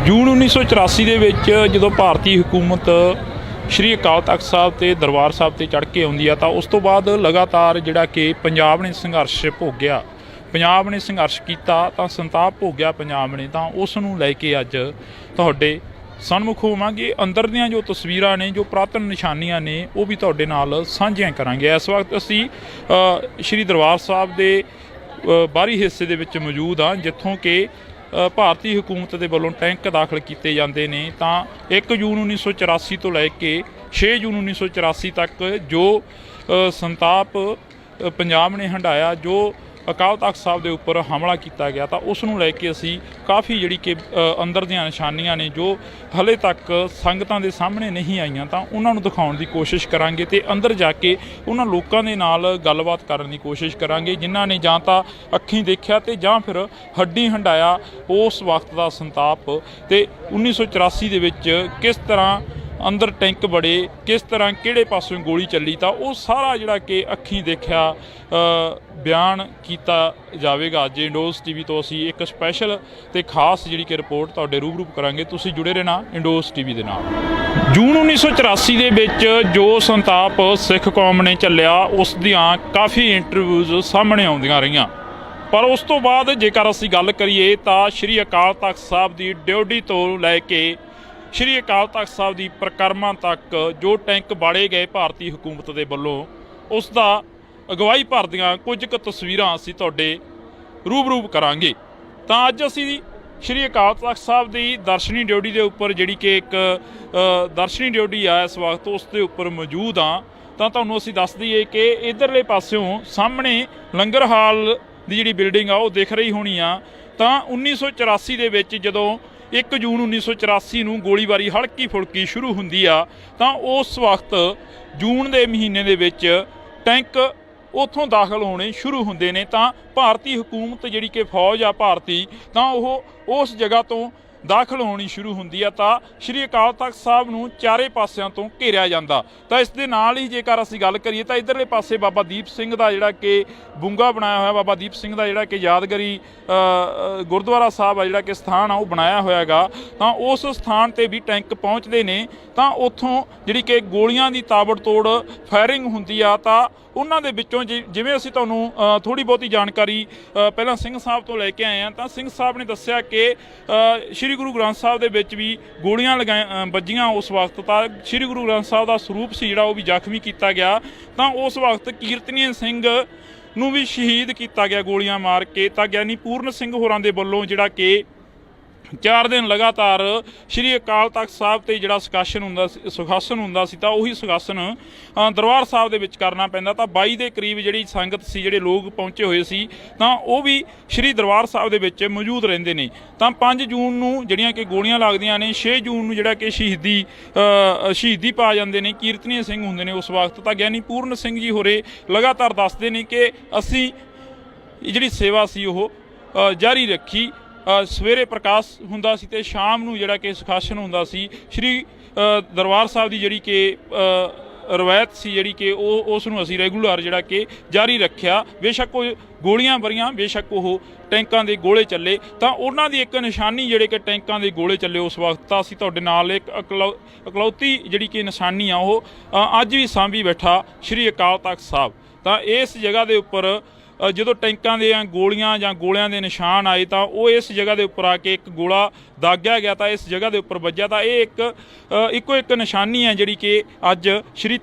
ਜੂਨ 1984 ਦੇ ਵਿੱਚ ਜਦੋਂ ਭਾਰਤੀ ਹਕੂਮਤ ਸ਼੍ਰੀ ਅਕਾਲ ਤਖਤ ਸਾਹਿਬ ਤੇ ਦਰਬਾਰ ਸਾਹਿਬ ਤੇ ਚੜ੍ਹ ਕੇ ਆਉਂਦੀ ਆ ਤਾਂ ਉਸ ਤੋਂ ਬਾਅਦ ਲਗਾਤਾਰ ਜਿਹੜਾ ਕਿ ਪੰਜਾਬ ਨੇ ਸੰਘਰਸ਼ ਭੋਗਿਆ, ਪੰਜਾਬ ਨੇ ਸੰਘਰਸ਼ ਕੀਤਾ ਤਾਂ ਸੰਤਾਪ ਭੋਗਿਆ ਪੰਜਾਬ ਨੇ, ਤਾਂ ਉਸ ਨੂੰ ਲੈ ਕੇ ਅੱਜ ਤੁਹਾਡੇ ਸਨਮੁਖ ਹੋਵਾਂਗੇ। ਅੰਦਰ ਦੀਆਂ ਜੋ ਤਸਵੀਰਾਂ ਨੇ, ਜੋ ਪੁਰਾਤਨ ਨਿਸ਼ਾਨੀਆਂ ਨੇ, ਉਹ ਵੀ ਤੁਹਾਡੇ ਨਾਲ ਸਾਂਝੀਆਂ ਕਰਾਂਗੇ। ਇਸ ਵਕਤ ਅਸੀਂ ਸ਼੍ਰੀ ਦਰਬਾਰ ਸਾਹਿਬ ਦੇ ਬਾਹਰੀ ਹਿੱਸੇ ਦੇ ਵਿੱਚ ਮੌਜੂਦ ਹਾਂ, ਜਿੱਥੋਂ ਕਿ ਭਾਰਤੀ ਹਕੂਮਤ ਦੇ ਵੱਲੋਂ ਟੈਂਕ ਦਾਖਲ ਕੀਤੇ ਜਾਂਦੇ ਨੇ। ਤਾਂ 1 ਜੂਨ 1984 ਤੋਂ ਲੈ ਕੇ 6 ਜੂਨ 1984 ਤੱਕ ਜੋ ਸੰਤਾਪ ਪੰਜਾਬ ਨੇ ਹੰਢਾਇਆ, ਜੋ ਅਕਾਲ ਤਖਤ ਸਾਹਿਬ ਦੇ ਉੱਪਰ ਹਮਲਾ ਕੀਤਾ ਗਿਆ, ਤਾਂ ਉਸ ਨੂੰ ਲੈ ਕੇ ਅਸੀਂ ਕਾਫੀ ਜਿਹੜੀ ਕਿ ਅੰਦਰ ਦੀਆਂ ਨਿਸ਼ਾਨੀਆਂ ਨੇ ਜੋ ਹਲੇ ਤੱਕ ਸੰਗਤਾਂ ਦੇ ਸਾਹਮਣੇ ਨਹੀਂ ਆਈਆਂ, ਤਾਂ ਉਹਨਾਂ ਨੂੰ ਦਿਖਾਉਣ ਦੀ ਕੋਸ਼ਿਸ਼ ਕਰਾਂਗੇ ਤੇ ਅੰਦਰ ਜਾ ਕੇ ਉਹਨਾਂ ਲੋਕਾਂ ਦੇ ਨਾਲ ਗੱਲਬਾਤ ਕਰਨ ਦੀ ਕੋਸ਼ਿਸ਼ ਕਰਾਂਗੇ ਜਿਨ੍ਹਾਂ ਨੇ ਜਾਂ ਤਾਂ ਅੱਖੀਂ ਦੇਖਿਆ ਤੇ ਜਾਂ ਫਿਰ ਹੱਡੀ ਹੰਢਾਇਆ ਉਸ ਵਕਤ ਦਾ ਸੰਤਾਪ। ਤੇ 1984 ਦੇ ਵਿੱਚ ਕਿਸ ਤਰ੍ਹਾਂ ਅੰਦਰ ਟੈਂਕ ਬੜੇ, ਕਿਸ ਤਰ੍ਹਾਂ ਕਿਹੜੇ ਪਾਸਿਓਂ ਗੋਲੀ ਚੱਲੀ, ਤਾਂ ਉਹ ਸਾਰਾ ਜਿਹੜਾ ਕਿ ਅੱਖੀਂ ਦੇਖਿਆ ਬਿਆਨ ਕੀਤਾ ਜਾਵੇਗਾ। ਅੱਜ ਇੰਡੋਜ਼ ਟੀਵੀ ਤੋਂ ਅਸੀਂ ਇੱਕ ਸਪੈਸ਼ਲ ਤੇ ਖਾਸ ਜਿਹੜੀ ਕਿ ਰਿਪੋਰਟ ਤੁਹਾਡੇ ਰੂਬਰੂ ਕਰਾਂਗੇ। ਤੁਸੀਂ ਜੁੜੇ ਰਹਿਣਾ ਇੰਡੋਜ਼ ਟੀਵੀ ਦੇ ਨਾਲ। ਜੂਨ 1984 ਦੇ ਵਿੱਚ ਜੋ ਸੰਤਾਪ ਸਿੱਖ ਕੌਮ ਨੇ ਝੱਲਿਆ, ਉਸ ਦੀਆਂ ਕਾਫੀ ਇੰਟਰਵਿਊਜ਼ ਸਾਹਮਣੇ ਆਉਂਦੀਆਂ ਰਹੀਆਂ, ਪਰ ਉਸ ਤੋਂ ਬਾਅਦ ਜੇਕਰ ਅਸੀਂ ਗੱਲ ਕਰੀਏ ਤਾਂ ਸ਼੍ਰੀ ਅਕਾਲ ਤਖਤ ਸਾਹਿਬ ਦੀ ਡਿਊਟੀ ਤੋਂ ਲੈ ਕੇ ਸ਼੍ਰੀ ਅਕਾਲ ਤਖਤ ਸਾਹਿਬ ਦੀ ਪਰਿਕਰਮਾ ਤੱਕ ਜੋ ਟੈਂਕ ਬਾੜੇ ਗਏ ਭਾਰਤੀ ਹਕੂਮਤ ਦੇ ਵੱਲੋਂ, ਉਸ ਦਾ ਅਗਵਾਈ ਭਰਦੀਆਂ ਕੁਝ ਕੁ ਤਸਵੀਰਾਂ ਅਸੀਂ ਤੁਹਾਡੇ ਰੂਬਰੂ ਕਰਾਂਗੇ। ਤਾਂ ਅੱਜ ਅਸੀਂ ਸ਼੍ਰੀ ਅਕਾਲ ਤਖਤ ਸਾਹਿਬ ਦੀ ਦਰਸ਼ਨੀ ਡਿਊਟੀ ਦੇ ਉੱਪਰ, ਜਿਹੜੀ ਕਿ ਇੱਕ ਦਰਸ਼ਨੀ ਡਿਊਟੀ ਆ ਇਸ ਵਕਤ, ਉਸ ਦੇ ਉੱਪਰ ਮੌਜੂਦ ਹਾਂ। ਤਾਂ ਤੁਹਾਨੂੰ ਅਸੀਂ ਦੱਸ ਦਈਏ ਕਿ ਇੱਧਰਲੇ ਪਾਸਿਓਂ ਸਾਹਮਣੇ ਲੰਗਰ ਹਾਲ ਦੀ ਜਿਹੜੀ ਬਿਲਡਿੰਗ ਆ ਉਹ ਦਿਖ ਰਹੀ ਹੋਣੀ ਆ। ਤਾਂ 1984 ਦੇ ਵਿੱਚ ਜਦੋਂ 1 ਜੂਨ 1984 ਨੂੰ ਗੋਲੀਬਾਰੀ ਹਲਕੀ ਫੁਲਕੀ ਸ਼ੁਰੂ ਹੁੰਦੀ ਆ, ਤਾਂ ਉਸ ਵਕਤ ਜੂਨ ਦੇ ਮਹੀਨੇ ਦੇ ਵਿੱਚ ਟੈਂਕ ਉੱਥੋਂ ਦਾਖਲ ਹੋਣੇ ਸ਼ੁਰੂ ਹੁੰਦੇ ਨੇ। ਤਾਂ ਭਾਰਤੀ ਹਕੂਮਤ ਜਿਹੜੀ ਕਿ ਫੌਜ ਆ ਭਾਰਤੀ, ਤਾਂ ਉਹ ਉਸ ਜਗ੍ਹਾ ਤੋਂ ਦਾਖਲ ਹੋਣੀ ਸ਼ੁਰੂ ਹੁੰਦੀ ਆ। ਤਾਂ ਸ਼੍ਰੀ ਅਕਾਲ ਤਖਤ ਸਾਹਿਬ ਨੂੰ ਚਾਰੇ ਪਾਸਿਆਂ ਤੋਂ ਘੇਰਿਆ ਜਾਂਦਾ। ਤਾਂ ਇਸ ਦੇ ਨਾਲ ਹੀ ਜੇਕਰ ਅਸੀਂ ਗੱਲ ਕਰੀਏ ਤਾਂ ਇੱਧਰਲੇ ਪਾਸੇ ਬਾਬਾ ਦੀਪ ਸਿੰਘ ਦਾ ਜਿਹੜਾ ਕਿ ਬੁੰਗਾ ਬਣਾਇਆ ਹੋਇਆ, ਬਾਬਾ ਦੀਪ ਸਿੰਘ ਦਾ ਜਿਹੜਾ ਕਿ ਯਾਦਗਾਰੀ ਗੁਰਦੁਆਰਾ ਸਾਹਿਬ ਆ, ਜਿਹੜਾ ਕਿ ਸਥਾਨ ਆ ਉਹ ਬਣਾਇਆ ਹੋਇਆ ਹੈਗਾ। ਤਾਂ ਉਸ ਸਥਾਨ 'ਤੇ ਵੀ ਟੈਂਕ ਪਹੁੰਚਦੇ ਨੇ, ਤਾਂ ਉੱਥੋਂ ਜਿਹੜੀ ਕਿ ਗੋਲੀਆਂ ਦੀ ਤਾਬੜਤੋੜ ਫਾਇਰਿੰਗ ਹੁੰਦੀ ਆ। ਤਾਂ ਉਹਨਾਂ ਦੇ ਵਿੱਚੋਂ ਜਿਵੇਂ ਅਸੀਂ ਤੁਹਾਨੂੰ ਥੋੜ੍ਹੀ ਬਹੁਤੀ ਜਾਣਕਾਰੀ ਪਹਿਲਾਂ ਸਿੰਘ ਸਾਹਿਬ ਤੋਂ ਲੈ ਕੇ ਆਏ ਹਾਂ, ਤਾਂ ਸਿੰਘ ਸਾਹਿਬ ਨੇ ਦੱਸਿਆ ਕਿ ਸ਼੍ਰੀ ਗੁਰੂ ਗ੍ਰੰਥ ਸਾਹਿਬ ਦੇ ਵਿੱਚ ਵੀ ਗੋਲੀਆਂ ਵੱਜੀਆਂ ਉਸ ਵਕਤ। ਤਾਂ ਸ਼੍ਰੀ ਗੁਰੂ ਗ੍ਰੰਥ ਸਾਹਿਬ ਦਾ ਸਰੂਪ ਸੀ ਜਿਹੜਾ ਉਹ ਵੀ ਜ਼ਖਮੀ ਕੀਤਾ ਗਿਆ। ਤਾਂ ਉਸ ਵਕਤ ਕੀਰਤਨੀਏ ਸਿੰਘ ਨੂੰ ਵੀ ਸ਼ਹੀਦ ਕੀਤਾ ਗਿਆ ਗੋਲੀਆਂ ਮਾਰ ਕੇ। ਤਾਂ ਗਿਆਨੀ ਪੂਰਨ ਸਿੰਘ ਹੋਰਾਂ ਦੇ ਵੱਲੋਂ ਜਿਹੜਾ ਕਿ 4 ਦਿਨ ਲਗਾਤਾਰ ਸ਼੍ਰੀ ਅਕਾਲ ਤਖਤ ਸਾਹਿਬ 'ਤੇ ਜਿਹੜਾ ਸੁਖਾਸਨ ਹੁੰਦਾ ਸੀ, ਤਾਂ ਉਹੀ ਸੁਖਾਸਨ ਦਰਬਾਰ ਸਾਹਿਬ ਦੇ ਵਿੱਚ ਕਰਨਾ ਪੈਂਦਾ। ਤਾਂ 22 ਦੇ ਕਰੀਬ ਜਿਹੜੀ ਸੰਗਤ ਸੀ, ਜਿਹੜੇ ਲੋਕ ਪਹੁੰਚੇ ਹੋਏ ਸੀ, ਤਾਂ ਉਹ ਵੀ ਸ਼੍ਰੀ ਦਰਬਾਰ ਸਾਹਿਬ ਦੇ ਵਿੱਚ ਮੌਜੂਦ ਰਹਿੰਦੇ ਨੇ। ਤਾਂ 5 ਜੂਨ ਨੂੰ ਜਿਹੜੀਆਂ ਕਿ ਗੋਲੀਆਂ ਲੱਗਦੀਆਂ ਨੇ, 6 ਜੂਨ ਨੂੰ ਜਿਹੜਾ ਕਿ ਸ਼ਹੀਦੀ ਪਾ ਜਾਂਦੇ ਨੇ, ਕੀਰਤਨੀਏ ਸਿੰਘ ਹੁੰਦੇ ਨੇ ਉਸ ਵਕਤ। ਤਾਂ ਗਿਆਨੀ ਪੂਰਨ ਸਿੰਘ ਜੀ ਹੋਰੇ ਲਗਾਤਾਰ ਦੱਸਦੇ ਨੇ ਕਿ ਅਸੀਂ ਜਿਹੜੀ ਸੇਵਾ ਸੀ ਉਹ ਜਾਰੀ ਰੱਖੀ। ਸਵੇਰੇ ਪ੍ਰਕਾਸ਼ ਹੁੰਦਾ ਸੀ ਤੇ ਸ਼ਾਮ ਨੂੰ ਜਿਹੜਾ ਕਿ ਸੁਖਾਸਨ ਹੁੰਦਾ ਸੀ। ਸ਼੍ਰੀ ਦਰਬਾਰ ਸਾਹਿਬ ਦੀ ਜਿਹੜੀ ਕਿ ਰਵਾਇਤ ਸੀ, ਜਿਹੜੀ ਕਿ ਉਸ ਨੂੰ ਅਸੀਂ ਰੈਗੂਲਰ ਜਿਹੜਾ ਕਿ ਜਾਰੀ ਰੱਖਿਆ। ਬੇਸ਼ੱਕ ਉਹ ਗੋਲੀਆਂ ਵਰੀਆਂ, ਬੇਸ਼ੱਕ ਉਹ ਟੈਂਕਾਂ ਦੇ ਗੋਲੇ ਚੱਲੇ, ਤਾਂ ਉਹਨਾਂ ਦੀ ਇੱਕ ਨਿਸ਼ਾਨੀ ਜਿਹੜੇ ਕਿ ਟੈਂਕਾਂ ਦੇ ਗੋਲੇ ਚੱਲੇ ਉਸ ਵਕਤ, ਤਾਂ ਅਸੀਂ ਤੁਹਾਡੇ ਨਾਲ ਇੱਕ ਇਕਲੌਤੀ ਜਿਹੜੀ ਕਿ ਨਿਸ਼ਾਨੀ ਆ ਉਹ ਅੱਜ ਵੀ ਸਾਂਭੀ ਬੈਠਾ ਸ਼੍ਰੀ ਅਕਾਲ ਤਖਤ ਸਾਹਿਬ। ਤਾਂ ਇਸ ਜਗ੍ਹਾ ਦੇ ਉੱਪਰ ਜਦੋਂ ਟੈਂਕਾਂ ਦੀਆਂ ਗੋਲੀਆਂ ਜਾਂ ਗੋਲਿਆਂ ਦੇ ਨਿਸ਼ਾਨ ਆਏ, ਤਾਂ ਉਹ ਇਸ ਜਗ੍ਹਾ ਦੇ ਉੱਪਰ ਆ ਕੇ ਇੱਕ ਗੋਲਾ ਦਾਗਿਆ ਗਿਆ, ਤਾਂ ਇਸ ਜਗ੍ਹਾ ਦੇ ਉੱਪਰ ਵੱਜਿਆ। ਤਾਂ ਇਹ ਇੱਕੋ ਇੱਕ ਨਿਸ਼ਾਨੀ ਹੈ ਜਿਹੜੀ ਕਿ ਅੱਜ ਸ਼੍ਰੀ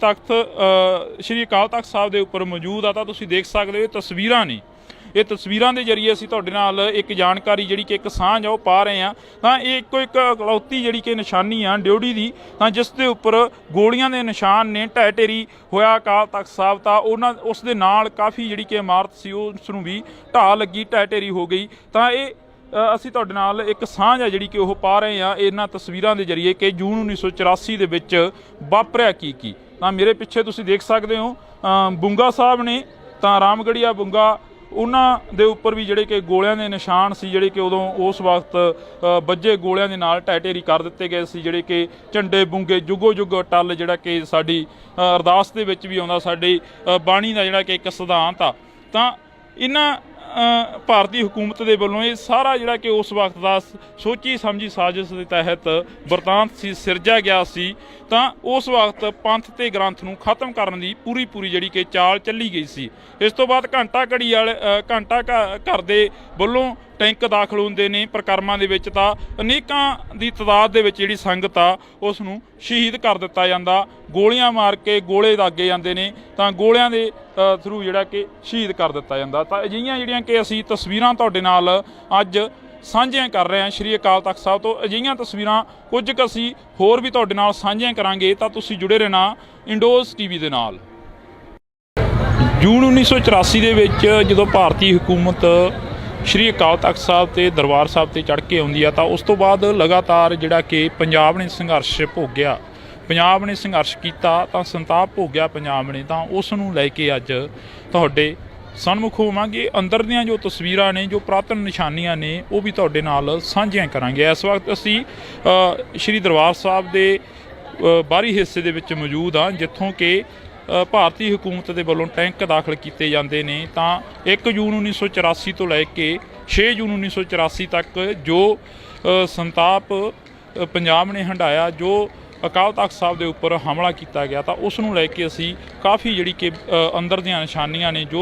ਅਕਾਲ ਤਖਤ ਸਾਹਿਬ ਦੇ ਉੱਪਰ ਮੌਜੂਦ ਆ। ਤਾਂ ਤੁਸੀਂ ਦੇਖ ਸਕਦੇ ਹੋ, ਇਹ ਤਸਵੀਰਾਂ ਨੇ। ਇਹ ਤਸਵੀਰਾਂ ਦੇ ਜ਼ਰੀਏ ਅਸੀਂ ਤੁਹਾਡੇ ਨਾਲ ਇੱਕ ਜਾਣਕਾਰੀ ਜਿਹੜੀ ਕਿ ਇੱਕ ਸਾਂਝ ਆ ਉਹ ਪਾ ਰਹੇ ਹਾਂ। ਤਾਂ ਇਹ ਇੱਕੋ ਇੱਕ ਇਕਲੌਤੀ ਜਿਹੜੀ ਕਿ ਨਿਸ਼ਾਨੀ ਆ ਡਿਊਟੀ ਦੀ, ਤਾਂ ਜਿਸ ਦੇ ਉੱਪਰ ਗੋਲੀਆਂ ਦੇ ਨਿਸ਼ਾਨ ਨੇ। ਢਹਿ ਢੇਰੀ ਹੋਇਆ ਅਕਾਲ ਤਖਤ ਸਾਹਿਬ, ਤਾਂ ਉਸ ਦੇ ਨਾਲ ਕਾਫੀ ਜਿਹੜੀ ਕਿ ਇਮਾਰਤ ਸੀ ਉਸ ਨੂੰ ਵੀ ਢਾਹ ਲੱਗੀ, ਢਹਿ ਢੇਰੀ ਹੋ ਗਈ। ਤਾਂ ਇਹ ਅਸੀਂ ਤੁਹਾਡੇ ਨਾਲ ਇੱਕ ਸਾਂਝ ਆ ਜਿਹੜੀ ਕਿ ਉਹ ਪਾ ਰਹੇ ਹਾਂ ਇਹਨਾਂ ਤਸਵੀਰਾਂ ਦੇ ਜ਼ਰੀਏ ਕਿ ਜੂਨ 1984 ਦੇ ਵਿੱਚ ਵਾਪਰਿਆ ਕੀ। ਤਾਂ ਮੇਰੇ ਪਿੱਛੇ ਤੁਸੀਂ ਦੇਖ ਸਕਦੇ ਹੋ ਬੁੰਗਾ ਸਾਹਿਬ ਨੇ, ਤਾਂ ਰਾਮਗੜੀਆ ਬੁੰਗਾ, ਉਹਨਾਂ ਦੇ ਉੱਪਰ ਵੀ ਜਿਹੜੇ ਕਿ ਗੋਲਿਆਂ ਦੇ ਨਿਸ਼ਾਨ ਸੀ, ਜਿਹੜੇ ਕਿ ਉਦੋਂ ਉਸ ਵਕਤ ਵੱਜੇ ਗੋਲਿਆਂ ਦੇ ਨਾਲ ਢਹਿ ਢੇਰੀ ਕਰ ਦਿੱਤੇ ਗਏ ਸੀ। ਜਿਹੜੇ ਕਿ ਝੰਡੇ ਬੁੰਗੇ ਜੁਗੋ ਜੁਗ ਟੱਲ, ਜਿਹੜਾ ਕਿ ਸਾਡੀ ਅਰਦਾਸ ਦੇ ਵਿੱਚ ਵੀ ਆਉਂਦਾ, ਸਾਡੀ ਬਾਣੀ ਦਾ ਜਿਹੜਾ ਕਿ ਇੱਕ ਸਿਧਾਂਤ ਆ। ਤਾਂ ਇਹਨਾਂ ਭਾਰਤੀ ਹਕੂਮਤ ਦੇ ਵੱਲੋਂ ਇਹ ਸਾਰਾ ਜਿਹੜਾ ਕਿ ਉਸ ਵਕਤ ਦਾ ਸੋਚੀ ਸਮਝੀ ਸਾਜ਼ਿਸ਼ ਦੇ ਤਹਿਤ ਵਰਤਾਂਤ ਸੀ ਸਿਰਜਿਆ ਗਿਆ ਸੀ। ਤਾਂ ਉਸ ਵਕਤ ਪੰਥ ਤੇ ਗ੍ਰੰਥ ਨੂੰ ਖਤਮ ਕਰਨ ਦੀ ਪੂਰੀ ਜਿਹੜੀ ਕਿ ਚਾਲ ਚੱਲੀ ਗਈ ਸੀ। ਇਸ ਤੋਂ ਬਾਅਦ ਘੰਟਾ ਘਰ ਦੇ ਵੱਲੋਂ ਟੈਂਕ ਦਾਖਲ ਹੁੰਦੇ ਨੇ ਪ੍ਰਕਰਮਾਂ ਦੇ ਵਿੱਚ, ਤਾਂ ਅਨੇਕਾਂ ਦੀ ਤਾਦਾਦ ਦੇ ਵਿੱਚ ਜਿਹੜੀ ਸੰਗਤ ਆ ਉਸ ਨੂੰ ਸ਼ਹੀਦ ਕਰ ਦਿੱਤਾ ਜਾਂਦਾ। ਗੋਲੀਆਂ ਮਾਰ ਕੇ ਗੋਲੇ ਦਾਗੇ ਜਾਂਦੇ ਨੇ, ਤਾਂ ਗੋਲਿਆਂ ਦੇ ਥਰੂ ਜਿਹੜਾ ਕਿ ਸ਼ਹੀਦ ਕਰ ਦਿੱਤਾ ਜਾਂਦਾ। ਤਾਂ ਅਜਿਹੀਆਂ ਜਿਹੜੀਆਂ ਕਿ ਅਸੀਂ ਤਸਵੀਰਾਂ ਤੁਹਾਡੇ ਨਾਲ ਅੱਜ ਸਾਂਝੀਆਂ ਕਰ ਰਹੇ ਹਾਂ ਸ਼੍ਰੀ ਅਕਾਲ ਤਖਤ ਸਾਹਿਬ ਤੋਂ। ਅਜਿਹੀਆਂ ਤਸਵੀਰਾਂ ਕੁਝ ਕੁ ਅਸੀਂ ਹੋਰ ਵੀ ਤੁਹਾਡੇ ਨਾਲ ਸਾਂਝੀਆਂ ਕਰਾਂਗੇ, ਤਾਂ ਤੁਸੀਂ ਜੁੜੇ ਰਹਿਣਾ ਇੰਡੋਜ਼ ਟੀਵੀ ਦੇ ਨਾਲ। ਜੂਨ 1984 ਦੇ ਵਿੱਚ ਜਦੋਂ ਭਾਰਤੀ ਹਕੂਮਤ ਸ਼੍ਰੀ ਅਕਾਲ ਤਖਤ ਸਾਹਿਬ ਤੇ ਦਰਬਾਰ ਸਾਹਿਬ ਤੇ ਚੜ੍ਹ ਕੇ ਆਉਂਦੀ ਆ, ਤਾਂ ਉਸ ਤੋਂ ਬਾਅਦ ਲਗਾਤਾਰ ਜਿਹੜਾ ਕਿ ਪੰਜਾਬ ਨੇ ਸੰਘਰਸ਼ ਭੋਗਿਆ, ਪੰਜਾਬ ਨੇ ਸੰਘਰਸ਼ ਕੀਤਾ, ਤਾਂ ਸੰਤਾਪ ਭੋਗਿਆ ਪੰਜਾਬ ਨੇ। ਤਾਂ ਉਸ ਨੂੰ ਲੈ ਕੇ ਅੱਜ ਤੁਹਾਡੇ ਸਨਮੁਖ ਹੋਵਾਂਗੇ। ਅੰਦਰ ਦੀਆਂ ਜੋ ਤਸਵੀਰਾਂ ਨੇ, ਜੋ ਪੁਰਾਤਨ ਨਿਸ਼ਾਨੀਆਂ ਨੇ, ਉਹ ਵੀ ਤੁਹਾਡੇ ਨਾਲ ਸਾਂਝੀਆਂ ਕਰਾਂਗੇ। ਇਸ ਵਕਤ ਅਸੀਂ ਸ਼੍ਰੀ ਦਰਬਾਰ ਸਾਹਿਬ ਦੇ ਬਾਹਰੀ ਹਿੱਸੇ ਦੇ ਵਿੱਚ ਮੌਜੂਦ ਹਾਂ, ਜਿੱਥੋਂ ਕਿ ਭਾਰਤੀ ਹਕੂਮਤ ਦੇ ਵੱਲੋਂ ਟੈਂਕ ਦਾਖਲ ਕੀਤੇ ਜਾਂਦੇ ਨੇ। ਤਾਂ 1 ਜੂਨ 1984 ਤੋਂ ਲੈ ਕੇ 6 ਜੂਨ 1984 ਤੱਕ ਜੋ ਸੰਤਾਪ ਪੰਜਾਬ ਨੇ ਹੰਢਾਇਆ, ਜੋ ਅਕਾਲ ਤਖਤ ਸਾਹਿਬ ਦੇ ਉੱਪਰ ਹਮਲਾ ਕੀਤਾ ਗਿਆ, ਤਾਂ ਉਸ ਨੂੰ ਲੈ ਕੇ ਅਸੀਂ ਕਾਫੀ ਜਿਹੜੀ ਕਿ ਅੰਦਰ ਦੀਆਂ ਨਿਸ਼ਾਨੀਆਂ ਨੇ ਜੋ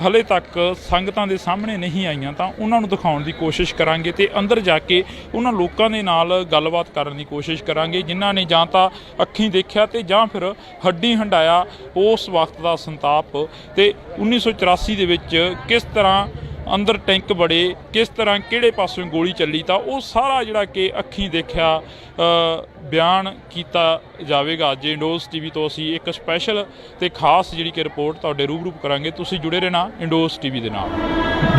ਹਲੇ ਤੱਕ ਸੰਗਤਾਂ ਦੇ ਸਾਹਮਣੇ ਨਹੀਂ ਆਈਆਂ, ਤਾਂ ਉਹਨਾਂ ਨੂੰ ਦਿਖਾਉਣ ਦੀ ਕੋਸ਼ਿਸ਼ ਕਰਾਂਗੇ ਤੇ ਅੰਦਰ ਜਾ ਕੇ ਉਹਨਾਂ ਲੋਕਾਂ ਦੇ ਨਾਲ ਗੱਲਬਾਤ ਕਰਨ ਦੀ ਕੋਸ਼ਿਸ਼ ਕਰਾਂਗੇ ਜਿਨ੍ਹਾਂ ਨੇ ਜਾਂ ਤਾਂ ਅੱਖੀਂ ਦੇਖਿਆ ਤੇ ਜਾਂ ਫਿਰ ਹੱਡੀ ਹੰਢਾਇਆ ਉਸ ਵਕਤ ਦਾ ਸੰਤਾਪ। ਤੇ 1984 ਦੇ ਵਿੱਚ ਕਿਸ ਤਰ੍ਹਾਂ ਅੰਦਰ ਟੈਂਕ ਬੜੇ, ਕਿਸ ਤਰ੍ਹਾਂ ਕਿਹੜੇ ਪਾਸਿਓਂ ਗੋਲੀ ਚੱਲੀ, ਤਾਂ ਉਹ ਸਾਰਾ ਜਿਹੜਾ ਕਿ ਅੱਖੀਂ ਦੇਖਿਆ ਬਿਆਨ ਕੀਤਾ ਜਾਵੇਗਾ। ਅੱਜ ਇੰਡੋਜ਼ ਟੀਵੀ ਤੋਂ ਅਸੀਂ ਇੱਕ ਸਪੈਸ਼ਲ ਤੇ ਖਾਸ ਜਿਹੜੀ ਕਿ ਰਿਪੋਰਟ ਤੁਹਾਡੇ ਰੂਬਰੂ ਕਰਾਂਗੇ। ਤੁਸੀਂ ਜੁੜੇ ਰਹਿਣਾ ਇੰਡੋਜ਼ ਟੀਵੀ ਦੇ ਨਾਲ।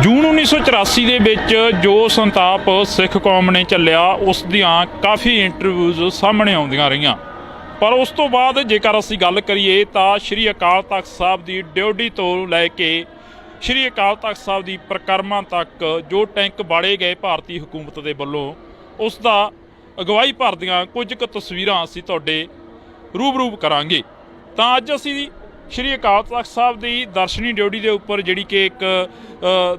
ਜੂਨ 1984 ਦੇ ਵਿੱਚ ਜੋ ਸੰਤਾਪ ਸਿੱਖ ਕੌਮ ਨੇ ਝੱਲਿਆ, ਉਸ ਦੀਆਂ ਕਾਫੀ ਇੰਟਰਵਿਊਜ਼ ਸਾਹਮਣੇ ਆਉਂਦੀਆਂ ਰਹੀਆਂ, ਪਰ ਉਸ ਤੋਂ ਬਾਅਦ ਜੇਕਰ ਅਸੀਂ ਗੱਲ ਕਰੀਏ ਤਾਂ ਸ਼੍ਰੀ ਅਕਾਲ ਤਖਤ ਸਾਹਿਬ ਦੀ ਡਿਊਟੀ ਤੋਂ ਲੈ ਕੇ ਸ਼੍ਰੀ ਅਕਾਲ ਤਖਤ ਸਾਹਿਬ ਦੀ ਪ੍ਰਕਰਮਾਂ ਤੱਕ ਜੋ ਟੈਂਕ ਬਾੜੇ ਗਏ ਭਾਰਤੀ ਹਕੂਮਤ ਦੇ ਵੱਲੋਂ, ਉਸ ਦਾ ਅਗਵਾਈ ਭਰਦੀਆਂ ਕੁਝ ਕੁ ਤਸਵੀਰਾਂ ਅਸੀਂ ਤੁਹਾਡੇ ਰੂਬਰੂ ਕਰਾਂਗੇ। ਤਾਂ ਅੱਜ ਅਸੀਂ ਸ਼੍ਰੀ ਅਕਾਲ ਤਖਤ ਸਾਹਿਬ ਦੀ ਦਰਸ਼ਨੀ ਡਿਊਟੀ ਦੇ ਉੱਪਰ, ਜਿਹੜੀ ਕਿ ਇੱਕ